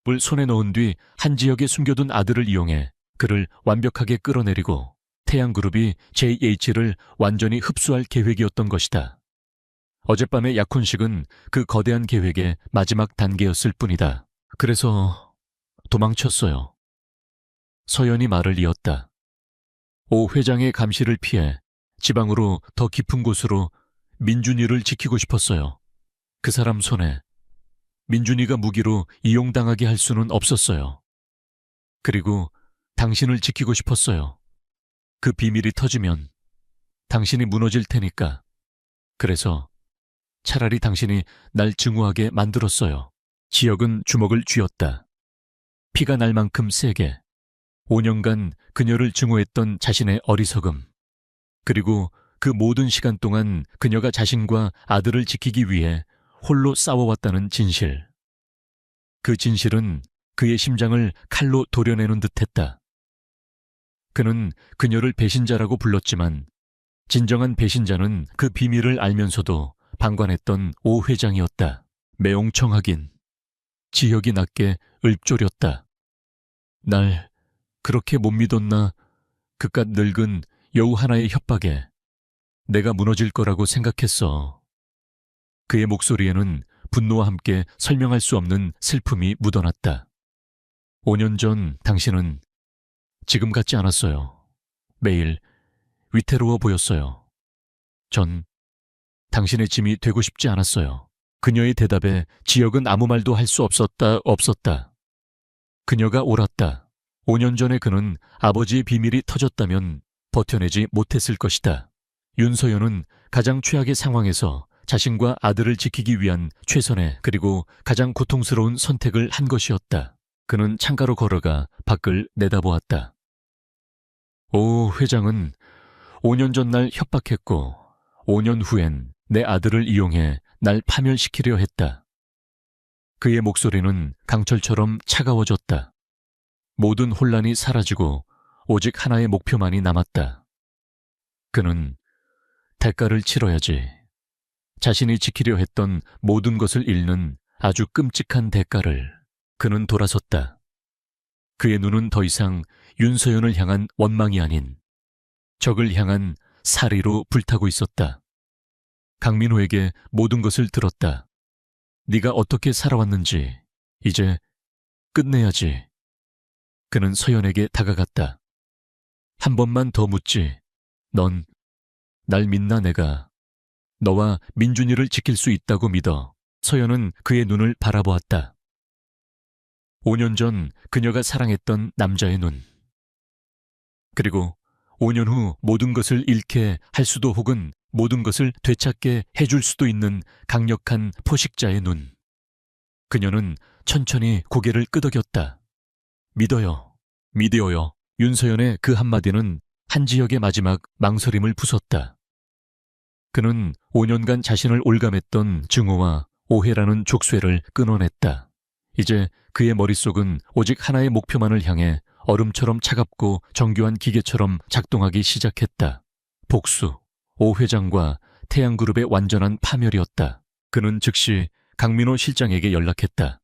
을 손에 넣은 뒤 한지혁에 숨겨둔 아들을 이용해 그를 완벽하게 끌어내리고 태양그룹이 JH를 완전히 흡수할 계획이었던 것이다. 어젯밤의 약혼식은 그 거대한 계획의 마지막 단계였을 뿐이다. 그래서 도망쳤어요. 서연이 말을 이었다. 오 회장의 감시를 피해 지방으로 더 깊은 곳으로 민준이를 지키고 싶었어요. 그 사람 손에 민준이가 무기로 이용당하게 할 수는 없었어요. 그리고 당신을 지키고 싶었어요. 그 비밀이 터지면 당신이 무너질 테니까. 그래서 차라리 당신이 날 증오하게 만들었어요. 지역은 주먹을 쥐었다. 피가 날 만큼 세게. 5년간 그녀를 증오했던 자신의 어리석음. 그리고 그 모든 시간 동안 그녀가 자신과 아들을 지키기 위해 홀로 싸워왔다는 진실. 그 진실은 그의 심장을 칼로 도려내는 듯했다. 그는 그녀를 배신자라고 불렀지만 진정한 배신자는 그 비밀을 알면서도 방관했던 오 회장이었다. 매옹청하긴 지역이 낮게 읊조렸다. 날 그렇게 못 믿었나. 그깟 늙은 여우 하나의 협박에 내가 무너질 거라고 생각했어. 그의 목소리에는 분노와 함께 설명할 수 없는 슬픔이 묻어났다. 5년 전 당신은 지금 같지 않았어요. 매일 위태로워 보였어요. 전 당신의 짐이 되고 싶지 않았어요. 그녀의 대답에 지역은 아무 말도 할 수 없었다. 그녀가 옳았다. 5년 전에 그는 아버지의 비밀이 터졌다면 버텨내지 못했을 것이다. 윤서연은 가장 최악의 상황에서 자신과 아들을 지키기 위한 최선의 그리고 가장 고통스러운 선택을 한 것이었다. 그는 창가로 걸어가 밖을 내다보았다. 오 회장은 5년 전 날 협박했고 5년 후엔 내 아들을 이용해 날 파멸시키려 했다. 그의 목소리는 강철처럼 차가워졌다. 모든 혼란이 사라지고 오직 하나의 목표만이 남았다. 그는 대가를 치러야지. 자신이 지키려 했던 모든 것을 잃는 아주 끔찍한 대가를. 그는 돌아섰다. 그의 눈은 더 이상 윤서연을 향한 원망이 아닌 적을 향한 사리로 불타고 있었다. 강민호에게 모든 것을 들었다. 네가 어떻게 살아왔는지 이제 끝내야지. 그는 서연에게 다가갔다. 한 번만 더 묻지. 넌 날 믿나 내가 너와 민준이를 지킬 수 있다고 믿어. 서연은 그의 눈을 바라보았다. 5년 전 그녀가 사랑했던 남자의 눈. 그리고 5년 후 모든 것을 잃게 할 수도 혹은 모든 것을 되찾게 해줄 수도 있는 강력한 포식자의 눈. 그녀는 천천히 고개를 끄덕였다. 믿어요. 믿어요. 윤서연의 그 한마디는 한지혁의 마지막 망설임을 부쉈다. 그는 5년간 자신을 올감했던 증오와 오해라는 족쇄를 끊어냈다. 이제 그의 머릿속은 오직 하나의 목표만을 향해 얼음처럼 차갑고 정교한 기계처럼 작동하기 시작했다. 복수, 오 회장과 태양그룹의 완전한 파멸이었다. 그는 즉시 강민호 실장에게 연락했다.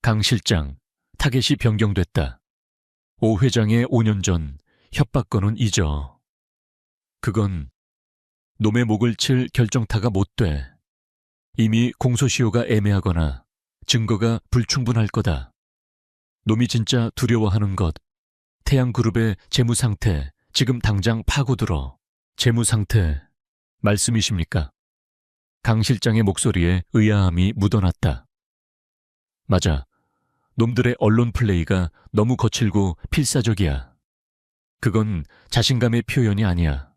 강 실장, 타겟이 변경됐다. 오 회장의 5년 전 협박건은 잊어. 그건 놈의 목을 칠 결정타가 못 돼. 이미 공소시효가 애매하거나 증거가 불충분할 거다. 놈이 진짜 두려워하는 것, 태양그룹의 재무상태 지금 당장 파고들어. 재무상태 말씀이십니까? 강 실장의 목소리에 의아함이 묻어났다. 맞아. 놈들의 언론 플레이가 너무 거칠고 필사적이야. 그건 자신감의 표현이 아니야.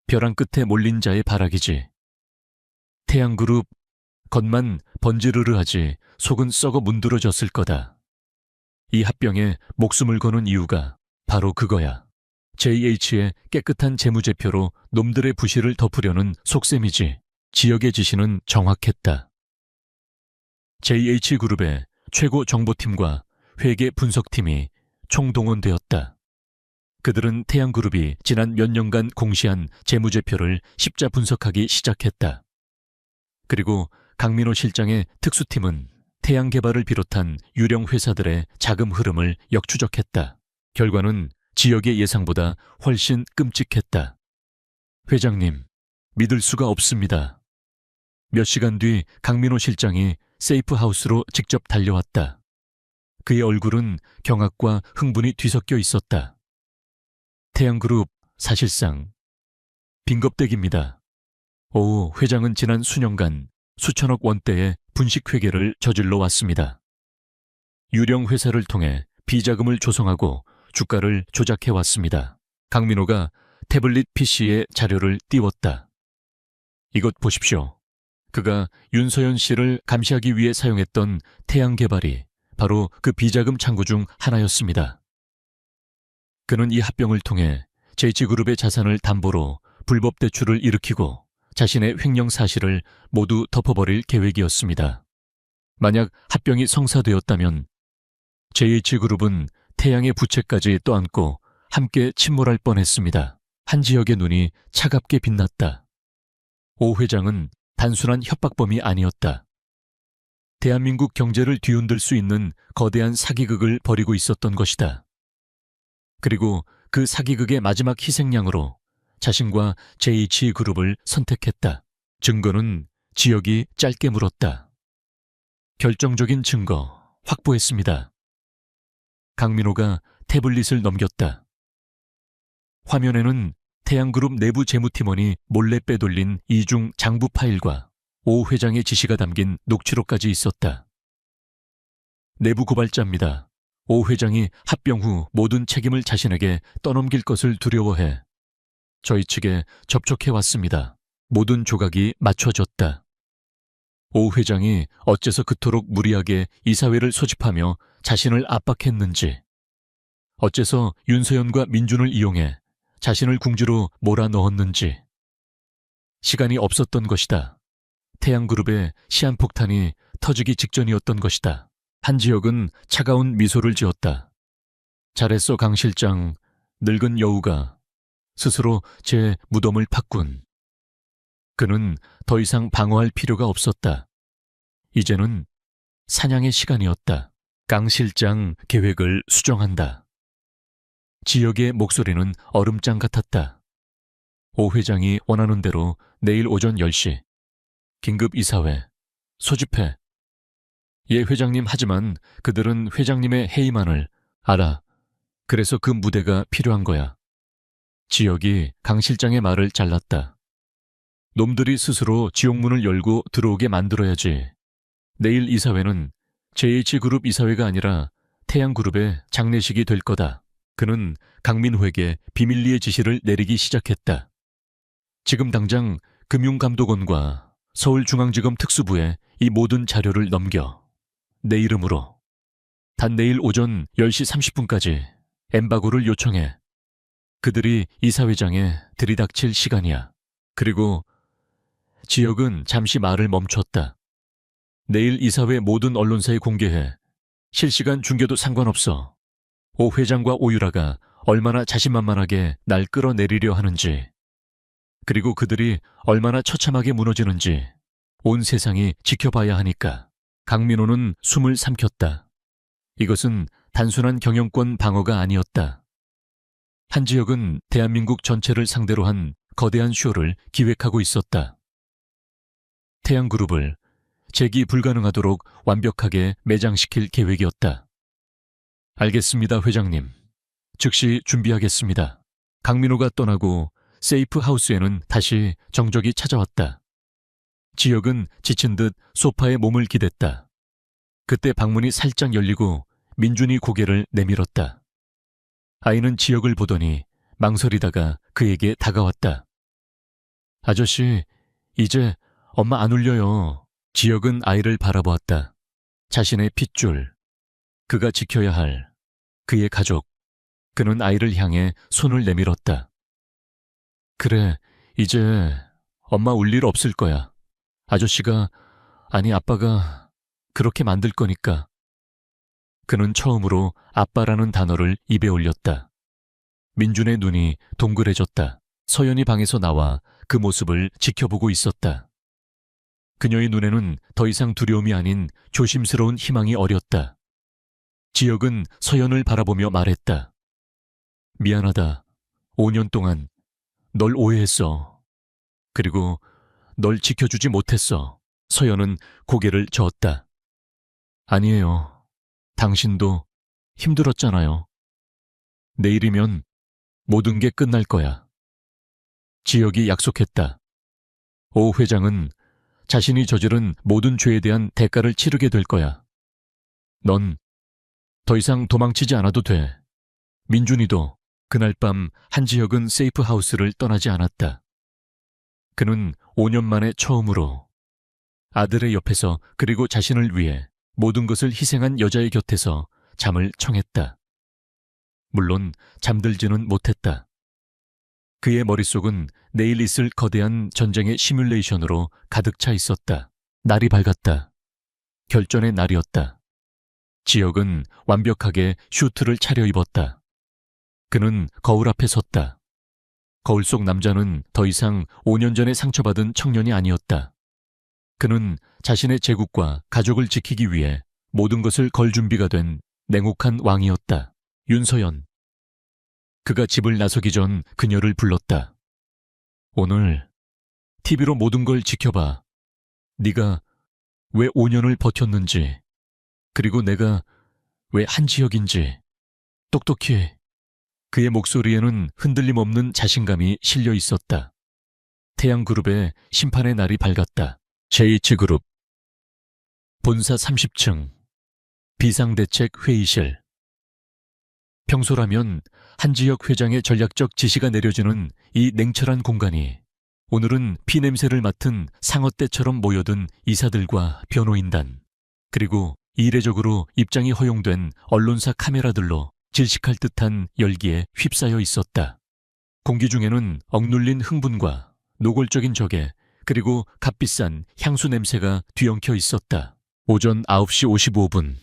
벼랑 끝에 몰린 자의 발악이지. 태양그룹 겉만 번지르르하지 속은 썩어 문드러졌을 거다. 이 합병에 목숨을 거는 이유가 바로 그거야. JH의 깨끗한 재무제표로 놈들의 부실을 덮으려는 속셈이지. 지역의 지시는 정확했다. JH그룹의 최고 정보팀과 회계 분석팀이 총동원되었다. 그들은 태양그룹이 지난 몇 년간 공시한 재무제표를 십자 분석하기 시작했다. 그리고 강민호 실장의 특수팀은 태양개발을 비롯한 유령 회사들의 자금 흐름을 역추적했다. 결과는 지역의 예상보다 훨씬 끔찍했다. 회장님, 믿을 수가 없습니다. 몇 시간 뒤 강민호 실장이 세이프하우스로 직접 달려왔다. 그의 얼굴은 경악과 흥분이 뒤섞여 있었다. 태양그룹 사실상 빈겁대기입니다. 오 회장은 지난 수년간 수천억 원대의 분식회계를 저질러 왔습니다. 유령 회사를 통해 비자금을 조성하고 주가를 조작해 왔습니다. 강민호가 태블릿 PC에 자료를 띄웠다. 이것 보십시오. 그가 윤서연 씨를 감시하기 위해 사용했던 태양개발이 바로 그 비자금 창구 중 하나였습니다. 그는 이 합병을 통해 JH그룹의 자산을 담보로 불법 대출을 일으키고 자신의 횡령 사실을 모두 덮어버릴 계획이었습니다. 만약 합병이 성사되었다면 JH그룹은 태양의 부채까지 떠안고 함께 침몰할 뻔했습니다. 한지혁의 눈이 차갑게 빛났다. 오 회장은 단순한 협박범이 아니었다. 대한민국 경제를 뒤흔들 수 있는 거대한 사기극을 벌이고 있었던 것이다. 그리고 그 사기극의 마지막 희생양으로 자신과 JH그룹을 선택했다. 증거는 지혁이 짧게 물었다. 결정적인 증거 확보했습니다. 강민호가 태블릿을 넘겼다. 화면에는 태양그룹 내부 재무팀원이 몰래 빼돌린 이중 장부 파일과 오 회장의 지시가 담긴 녹취록까지 있었다. 내부 고발자입니다. 오 회장이 합병 후 모든 책임을 자신에게 떠넘길 것을 두려워해 저희 측에 접촉해왔습니다. 모든 조각이 맞춰졌다. 오 회장이 어째서 그토록 무리하게 이사회를 소집하며 자신을 압박했는지, 어째서 윤서연과 민준을 이용해 자신을 궁지로 몰아넣었는지. 시간이 없었던 것이다. 태양그룹의 시한폭탄이 터지기 직전이었던 것이다. 한지혁은 차가운 미소를 지었다. 잘했어, 강 실장. 늙은 여우가 스스로 제 무덤을 팠군. 그는 더 이상 방어할 필요가 없었다. 이제는 사냥의 시간이었다. 강 실장 계획을 수정한다. 지혁의 목소리는 얼음장 같았다. 오 회장이 원하는 대로 내일 오전 10시 긴급 이사회 소집해. 예 회장님, 하지만 그들은 회장님의 해임안을 알아. 그래서 그 무대가 필요한 거야. 지혁이 강 실장의 말을 잘랐다. 놈들이 스스로 지옥문을 열고 들어오게 만들어야지. 내일 이사회는 JH그룹 이사회가 아니라 태양그룹의 장례식이 될 거다. 그는 강민호에게 비밀리에 지시를 내리기 시작했다. 지금 당장 금융감독원과 서울중앙지검 특수부에 이 모든 자료를 넘겨. 내 이름으로. 단 내일 오전 10시 30분까지 엠바고를 요청해. 그들이 이사회장에 들이닥칠 시간이야. 그리고 지혁은 잠시 말을 멈췄다. 내일 이사회 모든 언론사에 공개해. 실시간 중계도 상관없어. 오 회장과 오유라가 얼마나 자신만만하게 날 끌어내리려 하는지, 그리고 그들이 얼마나 처참하게 무너지는지 온 세상이 지켜봐야 하니까. 강민호는 숨을 삼켰다. 이것은 단순한 경영권 방어가 아니었다. 한지혁은 대한민국 전체를 상대로 한 거대한 쇼를 기획하고 있었다. 태양그룹을 재기 불가능하도록 완벽하게 매장시킬 계획이었다. 알겠습니다, 회장님. 즉시 준비하겠습니다. 강민호가 떠나고 세이프 하우스에는 다시 정적이 찾아왔다. 지혁은 지친 듯 소파에 몸을 기댔다. 그때 방문이 살짝 열리고 민준이 고개를 내밀었다. 아이는 지혁을 보더니 망설이다가 그에게 다가왔다. 아저씨, 이제 엄마 안 울려요. 지혁은 아이를 바라보았다. 자신의 핏줄, 그가 지켜야 할 그의 가족. 그는 아이를 향해 손을 내밀었다. 그래, 이제 엄마 울 일 없을 거야. 아저씨가, 아니 아빠가 그렇게 만들 거니까. 그는 처음으로 아빠라는 단어를 입에 올렸다. 민준의 눈이 동그래졌다. 서연이 방에서 나와 그 모습을 지켜보고 있었다. 그녀의 눈에는 더 이상 두려움이 아닌 조심스러운 희망이 어렸다. 지혁은 서연을 바라보며 말했다. 미안하다. 5년 동안 널 오해했어. 그리고 널 지켜주지 못했어. 서연은 고개를 저었다. 아니에요. 당신도 힘들었잖아요. 내일이면 모든 게 끝날 거야. 지혁이 약속했다. 오 회장은 자신이 저지른 모든 죄에 대한 대가를 치르게 될 거야. 넌 더 이상 도망치지 않아도 돼. 민준이도. 그날 밤 한지혁은 세이프 하우스를 떠나지 않았다. 그는 5년 만에 처음으로 아들의 옆에서, 그리고 자신을 위해 모든 것을 희생한 여자의 곁에서 잠을 청했다. 물론 잠들지는 못했다. 그의 머릿속은 내일 있을 거대한 전쟁의 시뮬레이션으로 가득 차 있었다. 날이 밝았다. 결전의 날이었다. 지역은 완벽하게 슈트를 차려입었다. 그는 거울 앞에 섰다. 거울 속 남자는 더 이상 5년 전에 상처받은 청년이 아니었다. 그는 자신의 제국과 가족을 지키기 위해 모든 것을 걸 준비가 된 냉혹한 왕이었다. 윤서연. 그가 집을 나서기 전 그녀를 불렀다. 오늘 TV로 모든 걸 지켜봐. 네가 왜 5년을 버텼는지, 그리고 내가 왜 한지혁인지 똑똑히. 그의 목소리에는 흔들림 없는 자신감이 실려 있었다. 태양그룹의 심판의 날이 밝았다. JH그룹 본사 30층 비상대책 회의실. 평소라면 한지혁 회장의 전략적 지시가 내려지는 이 냉철한 공간이 오늘은 피냄새를 맡은 상어떼처럼 모여든 이사들과 변호인단, 그리고 이례적으로 입장이 허용된 언론사 카메라들로 질식할 듯한 열기에 휩싸여 있었다. 공기 중에는 억눌린 흥분과 노골적인 적에, 그리고 값비싼 향수 냄새가 뒤엉켜 있었다. 오전 9시 55분.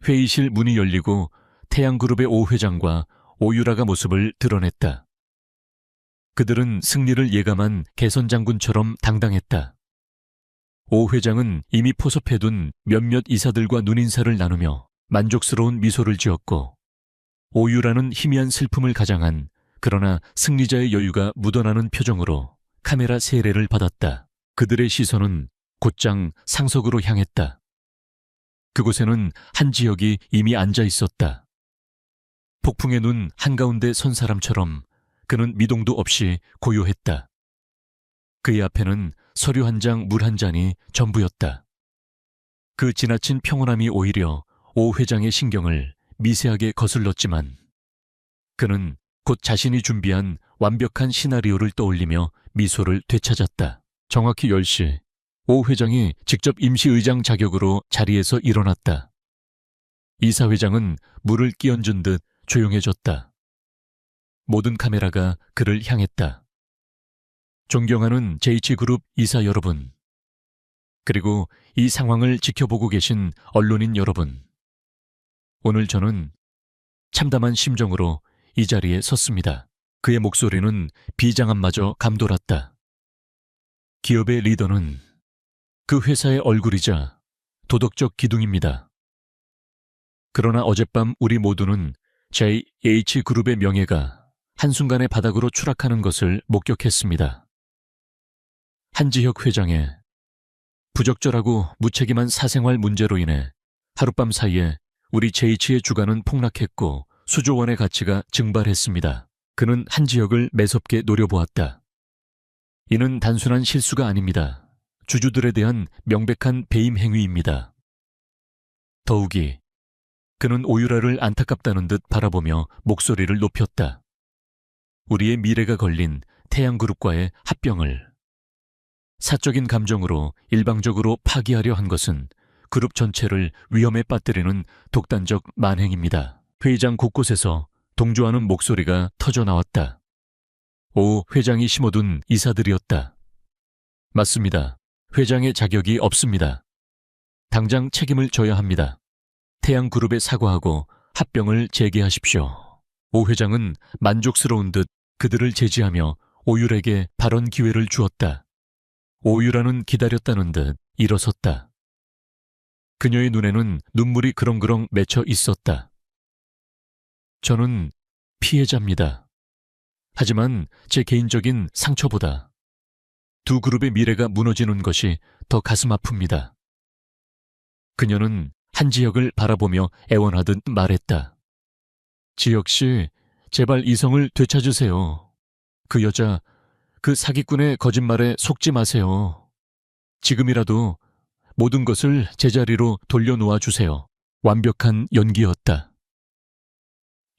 회의실 문이 열리고 태양그룹의 오 회장과 오유라가 모습을 드러냈다. 그들은 승리를 예감한 개선장군처럼 당당했다. 오 회장은 이미 포섭해둔 몇몇 이사들과 눈인사를 나누며 만족스러운 미소를 지었고, 오유라는 희미한 슬픔을 가장한 그러나 승리자의 여유가 묻어나는 표정으로 카메라 세례를 받았다. 그들의 시선은 곧장 상석으로 향했다. 그곳에는 한지혁이 이미 앉아 있었다. 폭풍의 눈 한가운데 선 사람처럼 그는 미동도 없이 고요했다. 그의 앞에는 서류 한 장, 물 한 잔이 전부였다. 그 지나친 평온함이 오히려 오 회장의 신경을 미세하게 거슬렀지만, 그는 곧 자신이 준비한 완벽한 시나리오를 떠올리며 미소를 되찾았다. 정확히 10시, 오 회장이 직접 임시의장 자격으로 자리에서 일어났다. 이사회장은 물을 끼얹은 듯 조용해졌다. 모든 카메라가 그를 향했다. 존경하는 JH그룹 이사 여러분, 그리고 이 상황을 지켜보고 계신 언론인 여러분, 오늘 저는 참담한 심정으로 이 자리에 섰습니다. 그의 목소리는 비장함마저 감돌았다. 기업의 리더는 그 회사의 얼굴이자 도덕적 기둥입니다. 그러나 어젯밤 우리 모두는 JH그룹의 명예가 한순간에 바닥으로 추락하는 것을 목격했습니다. 한지혁 회장의 부적절하고 무책임한 사생활 문제로 인해 하룻밤 사이에 우리 JH의 주가는 폭락했고 수조 원의 가치가 증발했습니다. 그는 한지혁을 매섭게 노려보았다. 이는 단순한 실수가 아닙니다. 주주들에 대한 명백한 배임 행위입니다. 더욱이 그는 오유라를 안타깝다는 듯 바라보며 목소리를 높였다. 우리의 미래가 걸린 태양그룹과의 합병을 사적인 감정으로 일방적으로 파기하려 한 것은 그룹 전체를 위험에 빠뜨리는 독단적 만행입니다. 회의장 곳곳에서 동조하는 목소리가 터져나왔다. 오 회장이 심어둔 이사들이었다. 맞습니다. 회장의 자격이 없습니다. 당장 책임을 져야 합니다. 태양그룹에 사과하고 합병을 재개하십시오. 오 회장은 만족스러운 듯 그들을 제지하며 오율에게 발언 기회를 주었다. 오유라는 기다렸다는 듯 일어섰다. 그녀의 눈에는 눈물이 그렁그렁 맺혀 있었다. 저는 피해자입니다. 하지만 제 개인적인 상처보다 두 그룹의 미래가 무너지는 것이 더 가슴 아픕니다. 그녀는 한지혁을 바라보며 애원하듯 말했다. 지혁씨, 제발 이성을 되찾으세요. 그 여자, 그 사기꾼의 거짓말에 속지 마세요. 지금이라도 모든 것을 제자리로 돌려놓아 주세요. 완벽한 연기였다.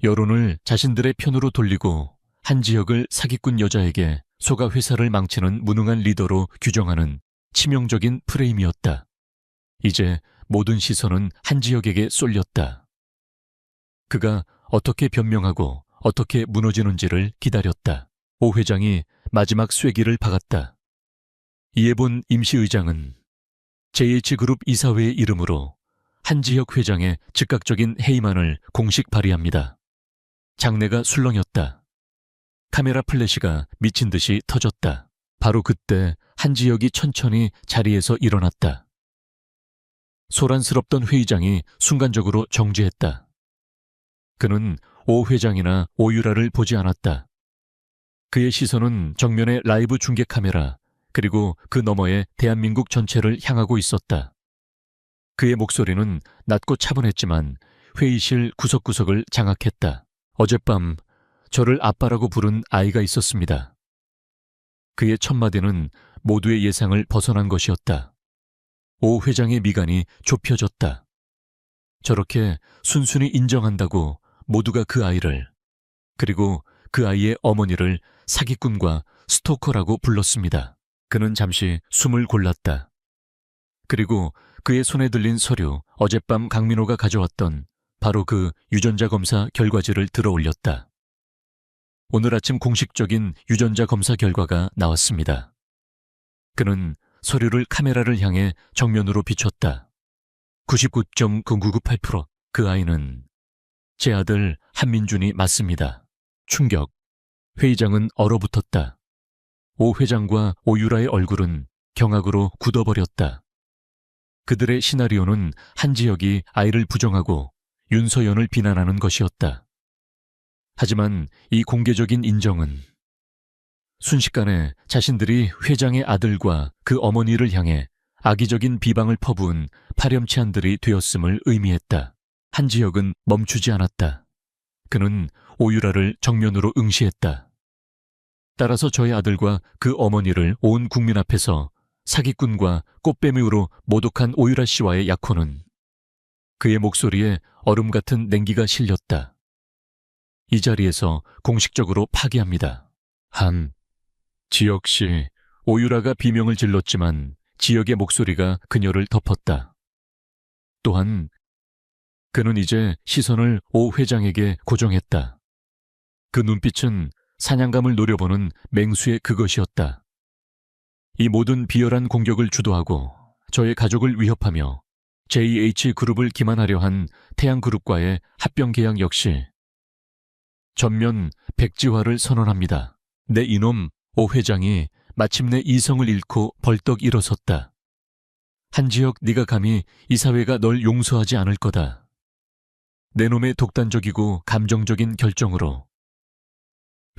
여론을 자신들의 편으로 돌리고 한지혁을 사기꾼 여자에게 속아 회사를 망치는 무능한 리더로 규정하는 치명적인 프레임이었다. 이제 모든 시선은 한지혁에게 쏠렸다. 그가 어떻게 변명하고 어떻게 무너지는지를 기다렸다. 오 회장이 마지막 쐐기를 박았다. 이에 본 임시 의장은 JH그룹 이사회의 이름으로 한지혁 회장의 즉각적인 해임안을 공식 발의합니다. 장내가 술렁였다. 카메라 플래시가 미친 듯이 터졌다. 바로 그때 한지혁이 천천히 자리에서 일어났다. 소란스럽던 회의장이 순간적으로 정지했다. 그는 오 회장이나 오유라를 보지 않았다. 그의 시선은 정면의 라이브 중계 카메라 그리고 그 너머의 대한민국 전체를 향하고 있었다. 그의 목소리는 낮고 차분했지만 회의실 구석구석을 장악했다. 어젯밤 저를 아빠라고 부른 아이가 있었습니다. 그의 첫마디는 모두의 예상을 벗어난 것이었다. 오 회장의 미간이 좁혀졌다. 저렇게 순순히 인정한다고 모두가 그 아이를, 그리고 그 아이의 어머니를 사기꾼과 스토커라고 불렀습니다. 그는 잠시 숨을 골랐다. 그리고 그의 손에 들린 서류, 어젯밤 강민호가 가져왔던 바로 그 유전자 검사 결과지를 들어 올렸다. 오늘 아침 공식적인 유전자 검사 결과가 나왔습니다. 그는 서류를 카메라를 향해 정면으로 비췄다. 99.9998%. 그 아이는 제 아들 한민준이 맞습니다. 충격. 회의장은 얼어붙었다. 오 회장과 오유라의 얼굴은 경악으로 굳어버렸다. 그들의 시나리오는 한지혁이 아이를 부정하고 윤서연을 비난하는 것이었다. 하지만 이 공개적인 인정은 순식간에 자신들이 회장의 아들과 그 어머니를 향해 악의적인 비방을 퍼부은 파렴치한들이 되었음을 의미했다. 한지혁은 멈추지 않았다. 그는 오유라를 정면으로 응시했다. 따라서 저의 아들과 그 어머니를 온 국민 앞에서 사기꾼과 꽃뱀이로 모독한 오유라 씨와의 약혼은 그의 목소리에 얼음 같은 냉기가 실렸다. 이 자리에서 공식적으로 파기합니다. 지혁 씨, 오유라가 비명을 질렀지만 지혁의 목소리가 그녀를 덮었다. 또한 그는 이제 시선을 오 회장에게 고정했다. 그 눈빛은 사냥감을 노려보는 맹수의 그것이었다. 이 모든 비열한 공격을 주도하고 저의 가족을 위협하며 JH그룹을 기만하려 한 태양그룹과의 합병 계약 역시 전면 백지화를 선언합니다. 내 이놈 오 회장이 마침내 이성을 잃고 벌떡 일어섰다. 한지혁, 네가 감히 이 사회가 널 용서하지 않을 거다. 내 놈의 독단적이고 감정적인 결정으로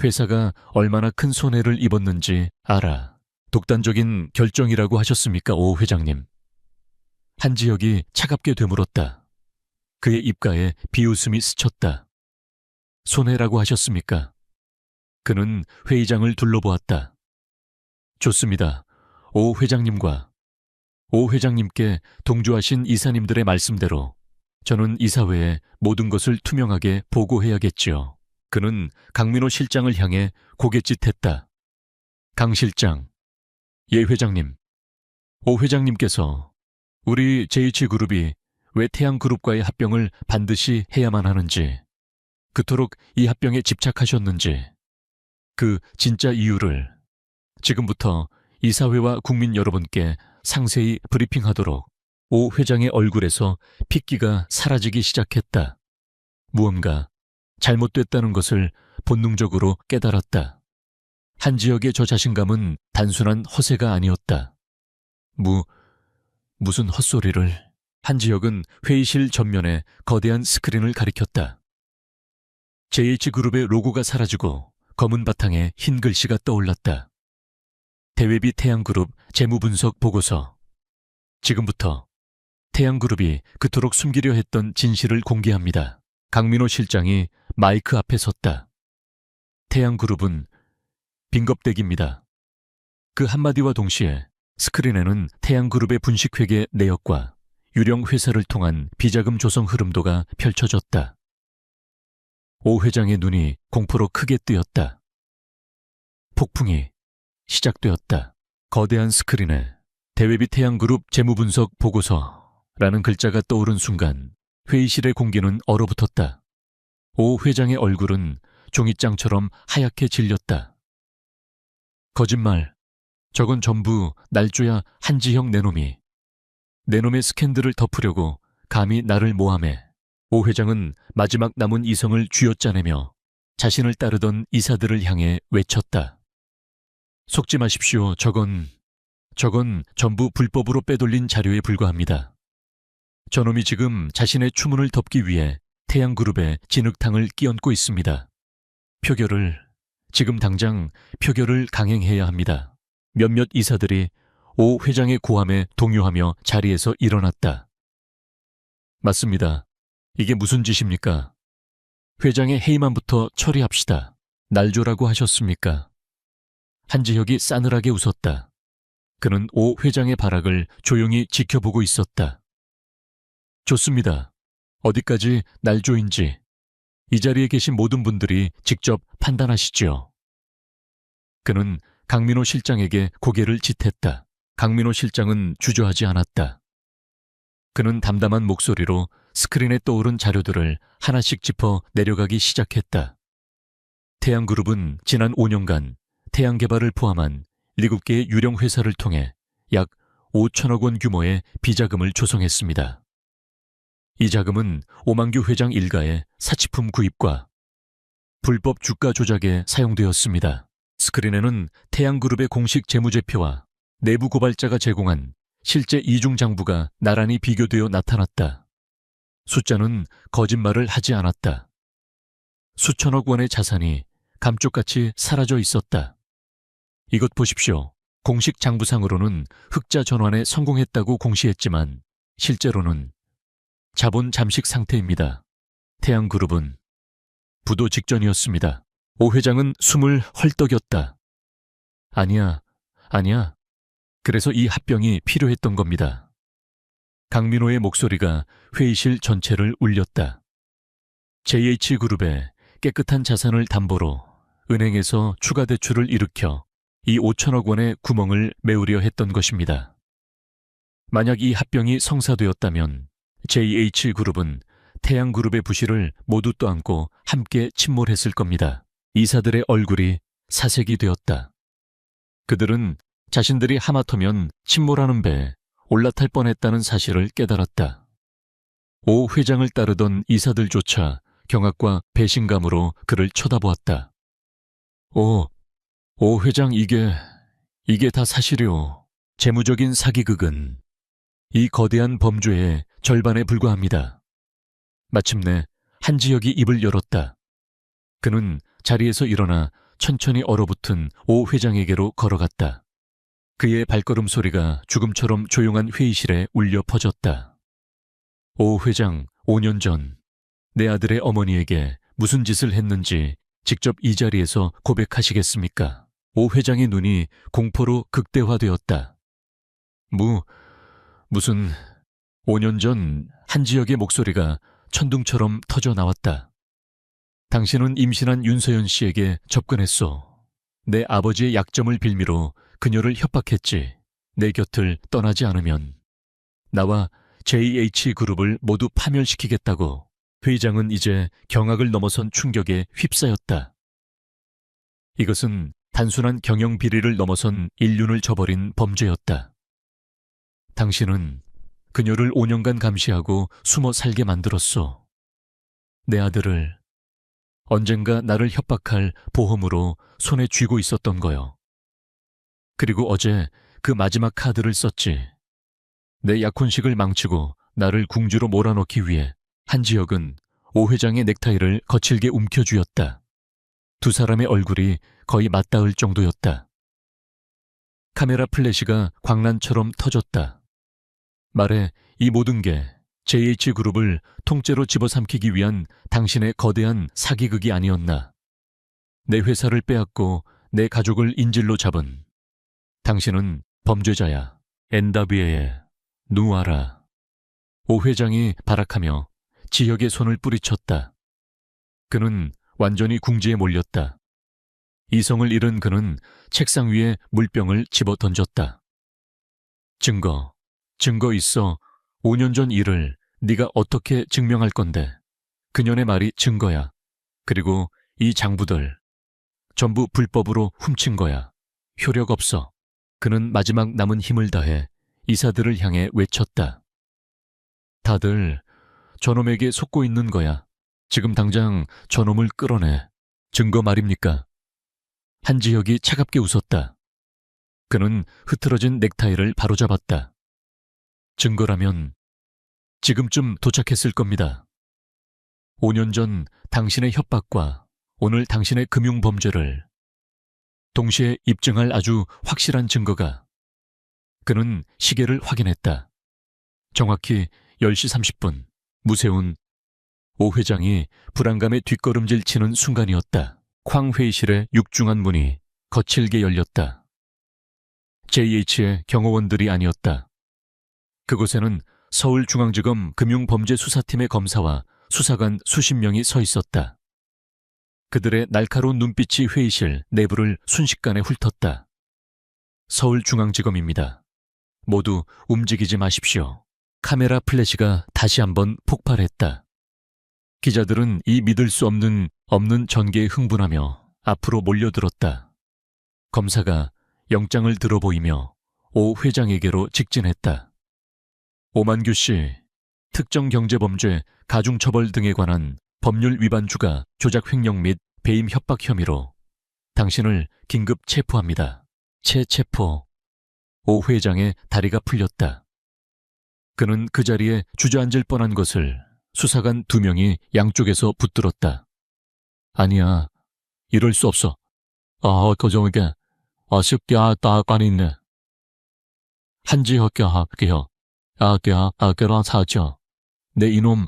회사가 얼마나 큰 손해를 입었는지 알아. 독단적인 결정이라고 하셨습니까, 오 회장님? 한지혁이 차갑게 되물었다. 그의 입가에 비웃음이 스쳤다. 손해라고 하셨습니까? 그는 회의장을 둘러보았다. 좋습니다. 오 회장님과 오 회장님께 동조하신 이사님들의 말씀대로 저는 이사회에 모든 것을 투명하게 보고해야겠지요. 그는 강민호 실장을 향해 고갯짓했다. 강 실장, 예 회장님. 오 회장님께서 우리 JH그룹이 왜 태양그룹과의 합병을 반드시 해야만 하는지, 그토록 이 합병에 집착하셨는지, 그 진짜 이유를 지금부터 이사회와 국민 여러분께 상세히 브리핑하도록. 오 회장의 얼굴에서 핏기가 사라지기 시작했다. 무언가 잘못됐다는 것을 본능적으로 깨달았다. 한지혁의 저 자신감은 단순한 허세가 아니었다. 무슨 헛소리를. 한지혁은 회의실 전면에 거대한 스크린을 가리켰다. JH그룹의 로고가 사라지고 검은 바탕에 흰 글씨가 떠올랐다. 대외비 태양그룹 재무분석 보고서. 지금부터 태양그룹이 그토록 숨기려 했던 진실을 공개합니다. 강민호 실장이 마이크 앞에 섰다. 태양그룹은 빈겁대기입니다. 그 한마디와 동시에 스크린에는 태양그룹의 분식회계 내역과 유령 회사를 통한 비자금 조성 흐름도가 펼쳐졌다. 오 회장의 눈이 공포로 크게 뜨였다. 폭풍이 시작되었다. 거대한 스크린에 대외비 태양그룹 재무분석 보고서라는 글자가 떠오른 순간 회의실의 공기는 얼어붙었다. 오 회장의 얼굴은 종이장처럼 하얗게 질렸다. 거짓말. 저건 전부 날조야 한지형 내놈이. 내놈의 스캔들을 덮으려고 감히 나를 모함해. 오 회장은 마지막 남은 이성을 쥐어짜내며 자신을 따르던 이사들을 향해 외쳤다. 속지 마십시오. 저건 전부 불법으로 빼돌린 자료에 불과합니다. 저놈이 지금 자신의 추문을 덮기 위해 태양그룹에 진흙탕을 끼얹고 있습니다. 지금 당장 표결을 강행해야 합니다. 몇몇 이사들이 오 회장의 고함에 동요하며 자리에서 일어났다. 맞습니다. 이게 무슨 짓입니까? 회장의 해임안부터 처리합시다. 날조라고 하셨습니까? 한지혁이 싸늘하게 웃었다. 그는 오 회장의 발악을 조용히 지켜보고 있었다. 좋습니다. 어디까지 날조인지 이 자리에 계신 모든 분들이 직접 판단하시죠. 그는 강민호 실장에게 고개를 짓했다. 강민호 실장은 주저하지 않았다. 그는 담담한 목소리로 스크린에 떠오른 자료들을 하나씩 짚어 내려가기 시작했다. 태양그룹은 지난 5년간 태양개발을 포함한 7개의 유령 회사를 통해 약 5천억 원 규모의 비자금을 조성했습니다. 이 자금은 오만규 회장 일가의 사치품 구입과 불법 주가 조작에 사용되었습니다. 스크린에는 태양그룹의 공식 재무제표와 내부 고발자가 제공한 실제 이중 장부가 나란히 비교되어 나타났다. 숫자는 거짓말을 하지 않았다. 수천억 원의 자산이 감쪽같이 사라져 있었다. 이것 보십시오. 공식 장부상으로는 흑자 전환에 성공했다고 공시했지만 실제로는 자본 잠식 상태입니다. 태양그룹은 부도 직전이었습니다. 오 회장은 숨을 헐떡였다. 아니야. 그래서 이 합병이 필요했던 겁니다. 강민호의 목소리가 회의실 전체를 울렸다. JH그룹의 깨끗한 자산을 담보로 은행에서 추가 대출을 일으켜 이 5천억 원의 구멍을 메우려 했던 것입니다. 만약 이 합병이 성사되었다면 JH그룹은 태양그룹의 부실을 모두 떠안고 함께 침몰했을 겁니다. 이사들의 얼굴이 사색이 되었다. 그들은 자신들이 하마터면 침몰하는 배에 올라탈 뻔했다는 사실을 깨달았다. 오 회장을 따르던 이사들조차 경악과 배신감으로 그를 쳐다보았다. 오 회장 이게 다 사실이오. 재무적인 사기극은 이 거대한 범죄의 절반에 불과합니다. 마침내 한지혁이 입을 열었다. 그는 자리에서 일어나 천천히 얼어붙은 오 회장에게로 걸어갔다. 그의 발걸음 소리가 죽음처럼 조용한 회의실에 울려 퍼졌다. 오 회장, 5년 전 내 아들의 어머니에게 무슨 짓을 했는지 직접 이 자리에서 고백하시겠습니까? 오 회장의 눈이 공포로 극대화되었다. 무슨 5년 전 한지혁의 목소리가 천둥처럼 터져 나왔다. 당신은 임신한 윤서연 씨에게 접근했소. 내 아버지의 약점을 빌미로 그녀를 협박했지. 내 곁을 떠나지 않으면 나와 JH그룹을 모두 파멸시키겠다고. 회장은 이제 경악을 넘어선 충격에 휩싸였다. 이것은 단순한 경영 비리를 넘어선 인륜을 저버린 범죄였다. 당신은 그녀를 5년간 감시하고 숨어 살게 만들었소. 내 아들을 언젠가 나를 협박할 보험으로 손에 쥐고 있었던 거요. 그리고 어제 그 마지막 카드를 썼지. 내 약혼식을 망치고 나를 궁지로 몰아넣기 위해 한지혁은 오 회장의 넥타이를 거칠게 움켜쥐었다. 두 사람의 얼굴이 거의 맞닿을 정도였다. 카메라 플래시가 광란처럼 터졌다. 말해, 이 모든 게 JH그룹을 통째로 집어삼키기 위한 당신의 거대한 사기극이 아니었나. 내 회사를 빼앗고 내 가족을 인질로 잡은 당신은 범죄자야. 엔다비에의 누아라. 오 회장이 발악하며 지혁의 손을 뿌리쳤다. 그는 완전히 궁지에 몰렸다. 이성을 잃은 그는 책상 위에 물병을 집어 던졌다. 증거 있어. 5년 전 일을 네가 어떻게 증명할 건데. 그년의 말이 증거야. 그리고 이 장부들 전부 불법으로 훔친 거야. 효력 없어. 그는 마지막 남은 힘을 다해 이사들을 향해 외쳤다. 다들 저놈에게 속고 있는 거야. 지금 당장 저놈을 끌어내. 증거 말입니까? 한지혁이 차갑게 웃었다. 그는 흐트러진 넥타이를 바로잡았다. 증거라면 지금쯤 도착했을 겁니다. 5년 전 당신의 협박과 오늘 당신의 금융범죄를 동시에 입증할 아주 확실한 증거가. 그는 시계를 확인했다. 정확히 10시 30분, 무세운 오 회장이 불안감에 뒷걸음질 치는 순간이었다. 쾅 회의실의 육중한 문이 거칠게 열렸다. JH의 경호원들이 아니었다. 그곳에는 서울중앙지검 금융범죄수사팀의 검사와 수사관 수십 명이 서 있었다. 그들의 날카로운 눈빛이 회의실 내부를 순식간에 훑었다. 서울중앙지검입니다. 모두 움직이지 마십시오. 카메라 플래시가 다시 한번 폭발했다. 기자들은 이 믿을 수 없는 전개에 흥분하며 앞으로 몰려들었다. 검사가 영장을 들어 보이며 오 회장에게로 직진했다. 오만규 씨, 특정경제범죄, 가중처벌 등에 관한 법률 위반 주가 조작 횡령 및 배임 협박 혐의로 당신을 긴급 체포합니다. 체포. 오 회장의 다리가 풀렸다. 그는 그 자리에 주저앉을 뻔한 것을 수사관 2명이 양쪽에서 붙들었다. 아니야, 이럴 수 없어. 그저에게 쉽게 따까리네. 한지혁 게요. 그런 사죠. 내 이놈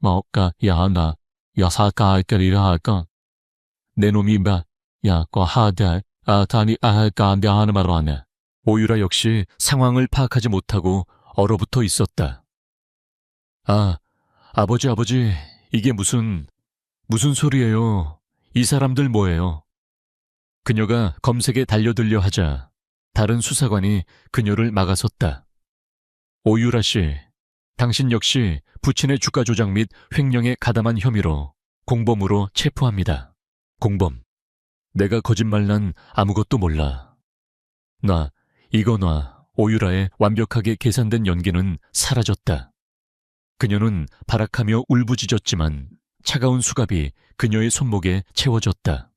나 야사까리라 할까. 내 놈이 하대 다니 하는 말로 하네. 오유라 역시 상황을 파악하지 못하고 얼어붙어 있었다. 아버지, 이게 무슨 소리예요? 이 사람들 뭐예요? 그녀가 검색에 달려들려 하자 다른 수사관이 그녀를 막아섰다. 오유라 씨, 당신 역시 부친의 주가 조작 및 횡령에 가담한 혐의로 공범으로 체포합니다. 공범. 내가 거짓말 난 아무것도 몰라. 이거 놔. 오유라의 완벽하게 계산된 연기는 사라졌다. 그녀는 발악하며 울부짖었지만 차가운 수갑이 그녀의 손목에 채워졌다.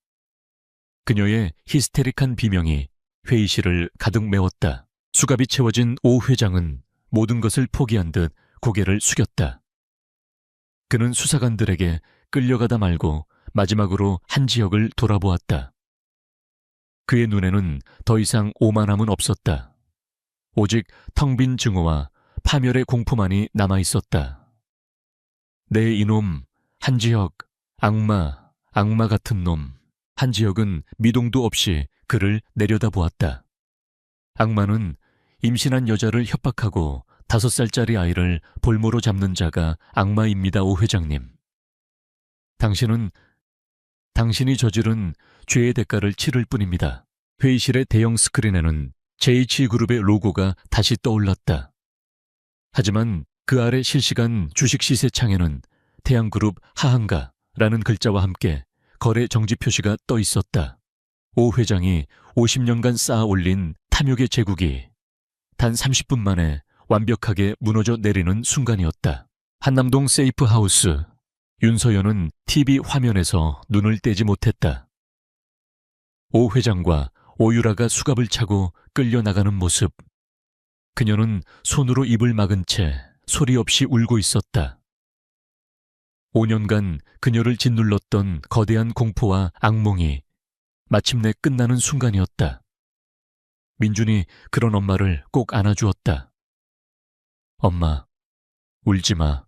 그녀의 히스테릭한 비명이 회의실을 가득 메웠다. 수갑이 채워진 오 회장은 모든 것을 포기한 듯 고개를 숙였다. 그는 수사관들에게 끌려가다 말고 마지막으로 한지혁을 돌아보았다. 그의 눈에는 더 이상 오만함은 없었다. 오직 텅 빈 증오와 파멸의 공포만이 남아있었다. 내 이놈, 한지혁, 악마 같은 놈. 한지혁은 미동도 없이 그를 내려다보았다. 악마는 임신한 여자를 협박하고 5살짜리 아이를 볼모로 잡는 자가 악마입니다, 오 회장님. 당신이 저지른 죄의 대가를 치를 뿐입니다. 회의실의 대형 스크린에는 JH그룹의 로고가 다시 떠올랐다. 하지만 그 아래 실시간 주식 시세 창에는 태양그룹 하한가라는 글자와 함께 거래 정지 표시가 떠 있었다. 오 회장이 50년간 쌓아 올린 탐욕의 제국이 단 30분 만에 완벽하게 무너져 내리는 순간이었다. 한남동 세이프 하우스. 윤서연은 TV 화면에서 눈을 떼지 못했다. 오 회장과 오유라가 수갑을 차고 끌려나가는 모습. 그녀는 손으로 입을 막은 채 소리 없이 울고 있었다. 5년간 그녀를 짓눌렀던 거대한 공포와 악몽이 마침내 끝나는 순간이었다. 민준이 그런 엄마를 꼭 안아주었다. 엄마, 울지 마.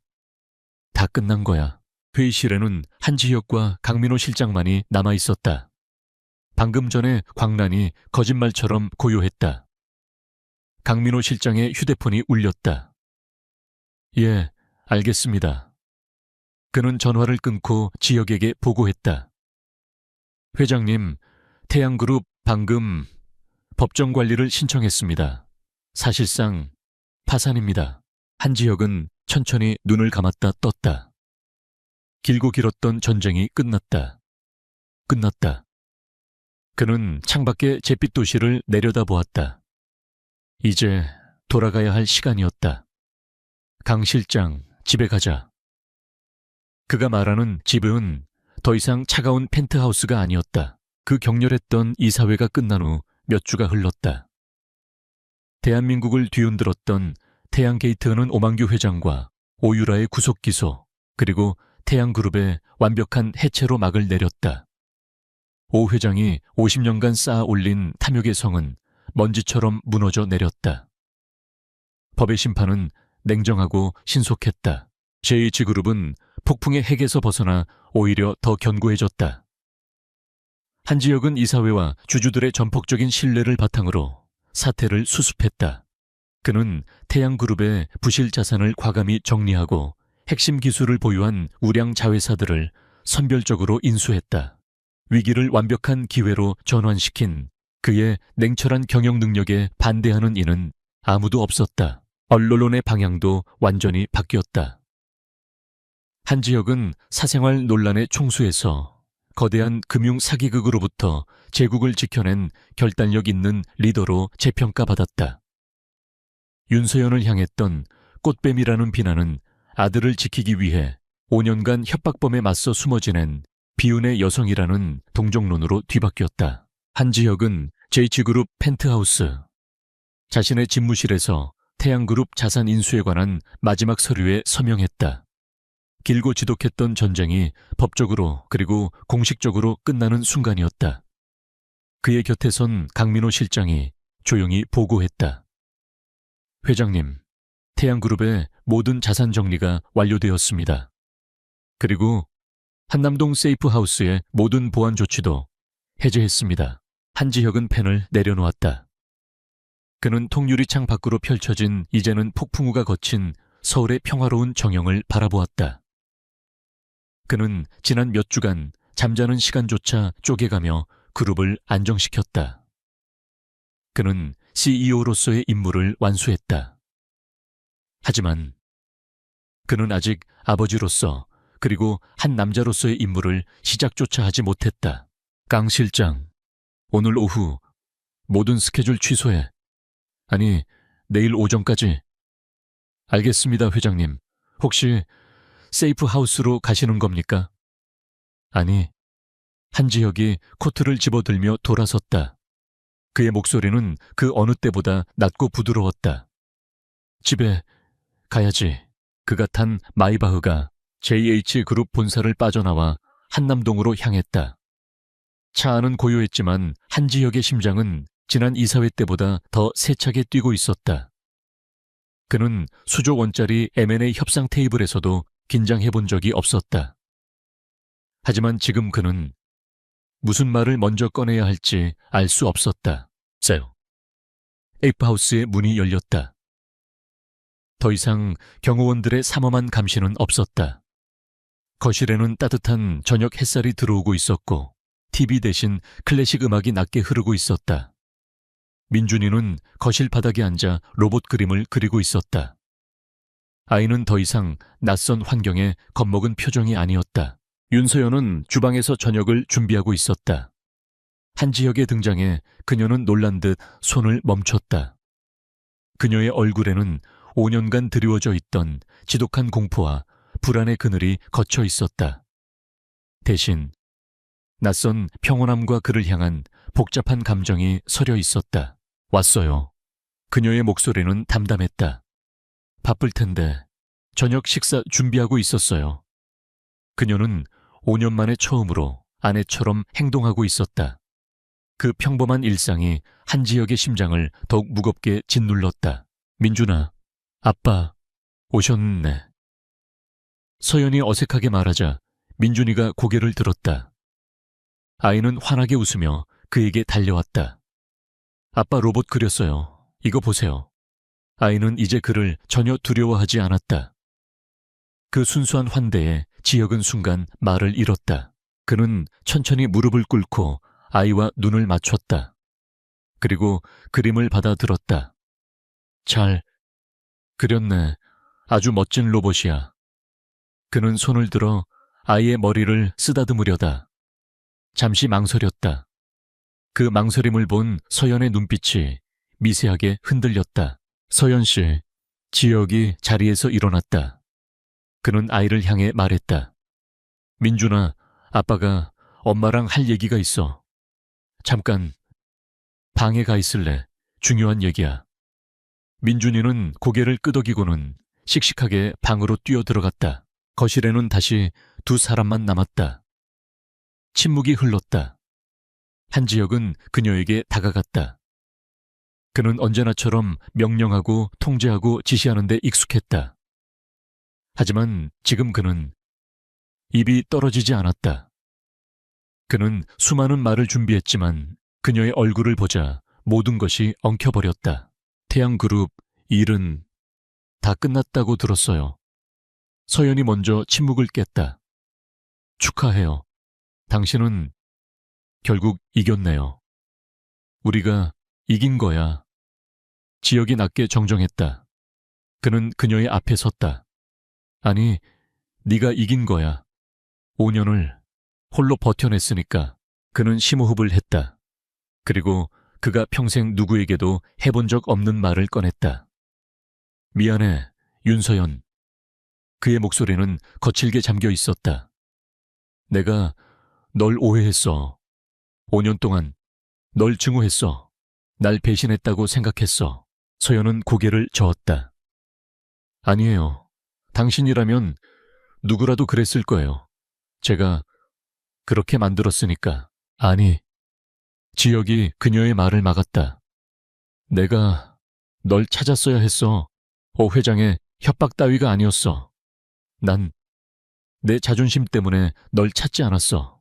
다 끝난 거야. 회의실에는 한지혁과 강민호 실장만이 남아있었다. 방금 전에 광란이 거짓말처럼 고요했다. 강민호 실장의 휴대폰이 울렸다. 예, 알겠습니다. 그는 전화를 끊고 지혁에게 보고했다. 회장님, 태양그룹 방금 법정 관리를 신청했습니다. 사실상 파산입니다. 한지혁은 천천히 눈을 감았다 떴다. 길고 길었던 전쟁이 끝났다. 그는 창밖의 잿빛 도시를 내려다보았다. 이제 돌아가야 할 시간이었다. 강 실장, 집에 가자. 그가 말하는 집은 더 이상 차가운 펜트하우스가 아니었다. 그 격렬했던 이사회가 끝난 후 몇 주가 흘렀다. 대한민국을 뒤흔들었던 태양게이트는 오만규 회장과 오유라의 구속 기소, 그리고 태양그룹의 완벽한 해체로 막을 내렸다. 오 회장이 50년간 쌓아 올린 탐욕의 성은 먼지처럼 무너져 내렸다. 법의 심판은 냉정하고 신속했다. JH그룹은 폭풍의 핵에서 벗어나 오히려 더 견고해졌다. 한지혁은 이사회와 주주들의 전폭적인 신뢰를 바탕으로 사태를 수습했다. 그는 태양그룹의 부실 자산을 과감히 정리하고 핵심 기술을 보유한 우량 자회사들을 선별적으로 인수했다. 위기를 완벽한 기회로 전환시킨 그의 냉철한 경영 능력에 반대하는 이는 아무도 없었다. 언론의 방향도 완전히 바뀌었다. 한지혁은 사생활 논란의 총수에서 거대한 금융 사기극으로부터 제국을 지켜낸 결단력 있는 리더로 재평가받았다. 윤서연을 향했던 꽃뱀이라는 비난은 아들을 지키기 위해 5년간 협박범에 맞서 숨어 지낸 비운의 여성이라는 동정론으로 뒤바뀌었다. 한지혁은 JH그룹 펜트하우스, 자신의 집무실에서 태양그룹 자산 인수에 관한 마지막 서류에 서명했다. 길고 지독했던 전쟁이 법적으로 그리고 공식적으로 끝나는 순간이었다. 그의 곁에 선 강민호 실장이 조용히 보고했다. 회장님, 태양그룹의 모든 자산 정리가 완료되었습니다. 그리고 한남동 세이프하우스의 모든 보안 조치도 해제했습니다. 한지혁은 펜을 내려놓았다. 그는 통유리창 밖으로 펼쳐진 이제는 폭풍우가 거친 서울의 평화로운 정영을 바라보았다. 그는 지난 몇 주간 잠자는 시간조차 쪼개가며 그룹을 안정시켰다. 그는 CEO로서의 임무를 완수했다. 하지만 그는 아직 아버지로서 그리고 한 남자로서의 임무를 시작조차 하지 못했다. 강 실장, 오늘 오후 모든 스케줄 취소해. 아니, 내일 오전까지. 알겠습니다, 회장님. 혹시 세이프하우스로 가시는 겁니까? 아니, 한지혁이 코트를 집어들며 돌아섰다. 그의 목소리는 그 어느 때보다 낮고 부드러웠다. 집에 가야지. 그가 탄 마이바흐가 JH그룹 본사를 빠져나와 한남동으로 향했다. 차 안은 고요했지만 한지혁의 심장은 지난 이사회 때보다 더 세차게 뛰고 있었다. 그는 수조 원짜리 M&A 협상 테이블에서도 긴장해본 적이 없었다. 하지만 지금 그는 무슨 말을 먼저 꺼내야 할지 알 수 없었다. 에이프하우스의 문이 열렸다. 더 이상 경호원들의 삼엄한 감시는 없었다. 거실에는 따뜻한 저녁 햇살이 들어오고 있었고 TV 대신 클래식 음악이 낮게 흐르고 있었다. 민준이는 거실 바닥에 앉아 로봇 그림을 그리고 있었다. 아이는 더 이상 낯선 환경에 겁먹은 표정이 아니었다. 윤서연은 주방에서 저녁을 준비하고 있었다. 한지혁의 등장에 그녀는 놀란 듯 손을 멈췄다. 그녀의 얼굴에는 5년간 드리워져 있던 지독한 공포와 불안의 그늘이 걷혀 있었다. 대신 낯선 평온함과 그를 향한 복잡한 감정이 서려 있었다. 왔어요. 그녀의 목소리는 담담했다. 바쁠 텐데 저녁 식사 준비하고 있었어요. 그녀는 5년 만에 처음으로 아내처럼 행동하고 있었다. 그 평범한 일상이 한지혁의 심장을 더욱 무겁게 짓눌렀다. 민준아, 아빠 오셨네. 서연이 어색하게 말하자 민준이가 고개를 들었다. 아이는 환하게 웃으며 그에게 달려왔다. 아빠 로봇 그렸어요. 이거 보세요. 아이는 이제 그를 전혀 두려워하지 않았다. 그 순수한 환대에 지혁은 순간 말을 잃었다. 그는 천천히 무릎을 꿇고 아이와 눈을 맞췄다. 그리고 그림을 받아들었다. 잘 그렸네. 아주 멋진 로봇이야. 그는 손을 들어 아이의 머리를 쓰다듬으려다. 잠시 망설였다. 그 망설임을 본 서연의 눈빛이 미세하게 흔들렸다. 서연 씨, 지혁이 자리에서 일어났다. 그는 아이를 향해 말했다. 민준아, 아빠가 엄마랑 할 얘기가 있어. 잠깐 방에 가 있을래. 중요한 얘기야. 민준이는 고개를 끄덕이고는 씩씩하게 방으로 뛰어들어갔다. 거실에는 다시 두 사람만 남았다. 침묵이 흘렀다. 한지혁은 그녀에게 다가갔다. 그는 언제나처럼 명령하고 통제하고 지시하는 데 익숙했다. 하지만 지금 그는 입이 떨어지지 않았다. 그는 수많은 말을 준비했지만 그녀의 얼굴을 보자 모든 것이 엉켜버렸다. 태양그룹 일은 다 끝났다고 들었어요. 서연이 먼저 침묵을 깼다. 축하해요. 당신은 결국 이겼네요. 우리가 이긴 거야. 지혁이 낮게 정정했다. 그는 그녀의 앞에 섰다. 아니, 네가 이긴 거야. 5년을 홀로 버텨냈으니까. 그는 심호흡을 했다. 그리고 그가 평생 누구에게도 해본 적 없는 말을 꺼냈다. 미안해, 윤서연. 그의 목소리는 거칠게 잠겨 있었다. 내가 널 오해했어. 5년 동안 널 증오했어. 날 배신했다고 생각했어. 서연은 고개를 저었다. 아니에요. 당신이라면 누구라도 그랬을 거예요. 제가 그렇게 만들었으니까. 아니, 지혁이 그녀의 말을 막았다. 내가 널 찾았어야 했어. 오 회장의 협박 따위가 아니었어. 난 내 자존심 때문에 널 찾지 않았어.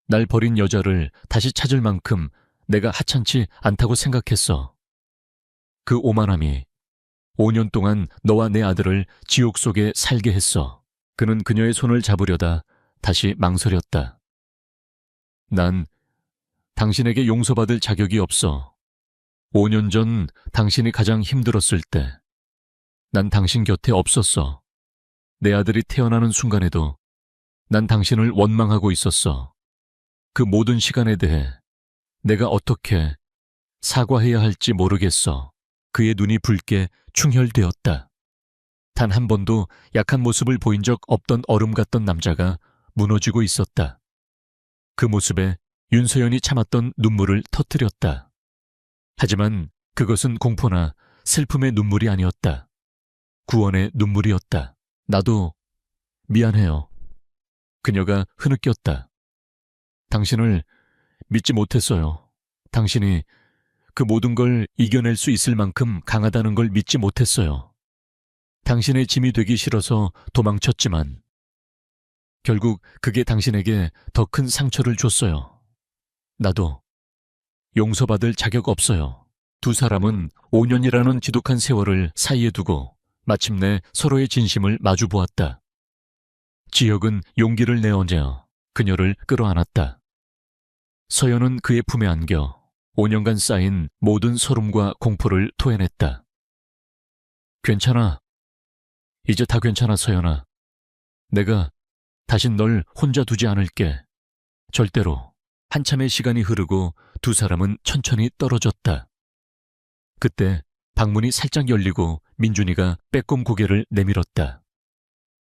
날 버린 여자를 다시 찾을 만큼 내가 하찮지 않다고 생각했어. 그 오만함이 5년 동안 너와 내 아들을 지옥 속에 살게 했어. 그는 그녀의 손을 잡으려다 다시 망설였다. 난 당신에게 용서받을 자격이 없어. 5년 전 당신이 가장 힘들었을 때 난 당신 곁에 없었어. 내 아들이 태어나는 순간에도 난 당신을 원망하고 있었어. 그 모든 시간에 대해 내가 어떻게 사과해야 할지 모르겠어. 그의 눈이 붉게 충혈되었다. 단 한 번도 약한 모습을 보인 적 없던 얼음 같던 남자가 무너지고 있었다. 그 모습에 윤서연이 참았던 눈물을 터뜨렸다. 하지만 그것은 공포나 슬픔의 눈물이 아니었다. 구원의 눈물이었다. 나도 미안해요. 그녀가 흐느꼈다. 당신을 믿지 못했어요. 당신이 그 모든 걸 이겨낼 수 있을 만큼 강하다는 걸 믿지 못했어요. 당신의 짐이 되기 싫어서 도망쳤지만 결국 그게 당신에게 더 큰 상처를 줬어요. 나도 용서받을 자격 없어요. 두 사람은 5년이라는 지독한 세월을 사이에 두고 마침내 서로의 진심을 마주보았다. 지혁은 용기를 내어내어 그녀를 끌어안았다. 서연은 그의 품에 안겨 5년간 쌓인 모든 소름과 공포를 토해냈다. 괜찮아. 이제 다 괜찮아, 서연아. 내가 다신 널 혼자 두지 않을게. 절대로. 한참의 시간이 흐르고 두 사람은 천천히 떨어졌다. 그때 방문이 살짝 열리고 민준이가 빼꼼 고개를 내밀었다.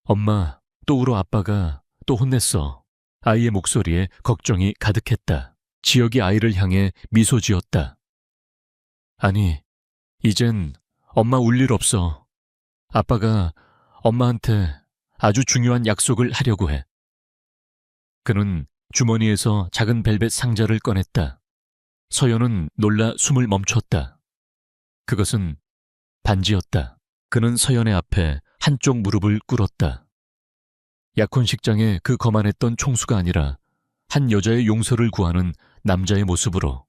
엄마, 또 울어. 아빠가 또 혼냈어. 아이의 목소리에 걱정이 가득했다. 지혁이 아이를 향해 미소 지었다. 아니, 이젠 엄마 울 일 없어. 아빠가 엄마한테 아주 중요한 약속을 하려고 해. 그는 주머니에서 작은 벨벳 상자를 꺼냈다. 서연은 놀라 숨을 멈췄다. 그것은 반지였다. 그는 서연의 앞에 한쪽 무릎을 꿇었다. 약혼식장의 그 거만했던 총수가 아니라 한 여자의 용서를 구하는 남자의 모습으로.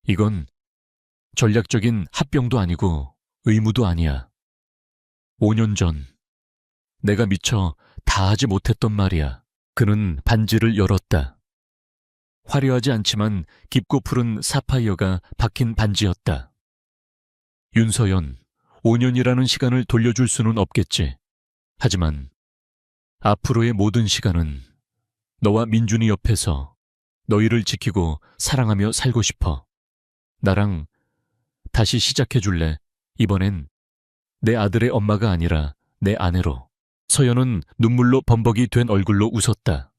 이건 전략적인 합병도 아니고 의무도 아니야. 5년 전 내가 미처 다 하지 못했던 말이야. 그는 반지를 열었다. 화려하지 않지만 깊고 푸른 사파이어가 박힌 반지였다. 윤서연, 5년이라는 시간을 돌려줄 수는 없겠지. 하지만 앞으로의 모든 시간은 너와 민준이 옆에서 너희를 지키고 사랑하며 살고 싶어. 나랑 다시 시작해 줄래? 이번엔 내 아들의 엄마가 아니라 내 아내로. 서연은 눈물로 범벅이 된 얼굴로 웃었다.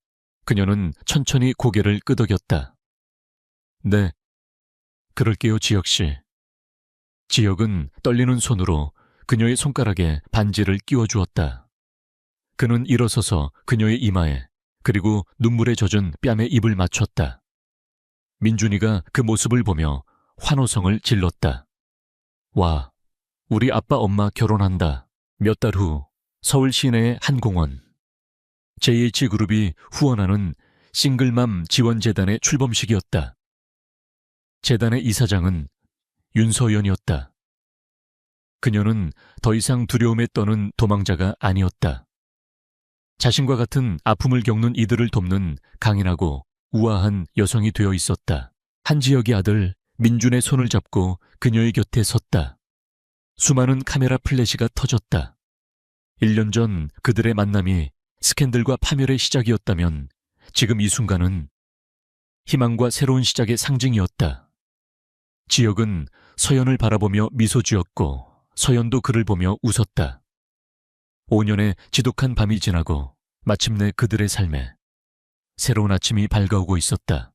그녀는 천천히 고개를 끄덕였다. 네, 그럴게요, 지혁 씨. 지혁은 떨리는 손으로 그녀의 손가락에 반지를 끼워주었다. 그는 일어서서 그녀의 이마에 그리고 눈물에 젖은 뺨에 입을 맞췄다. 민준이가 그 모습을 보며 환호성을 질렀다. 와, 우리 아빠 엄마 결혼한다. 몇 달 후 서울 시내의 한 공원. JH그룹이 후원하는 싱글맘 지원재단의 출범식이었다. 재단의 이사장은 윤서연이었다. 그녀는 더 이상 두려움에 떠는 도망자가 아니었다. 자신과 같은 아픔을 겪는 이들을 돕는 강인하고 우아한 여성이 되어 있었다. 한지혁의 아들 민준의 손을 잡고 그녀의 곁에 섰다. 수많은 카메라 플래시가 터졌다. 1년 전 그들의 만남이 스캔들과 파멸의 시작이었다면 지금 이 순간은 희망과 새로운 시작의 상징이었다. 지혁은 서연을 바라보며 미소 지었고 서연도 그를 보며 웃었다. 5년의 지독한 밤이 지나고 마침내 그들의 삶에 새로운 아침이 밝아오고 있었다.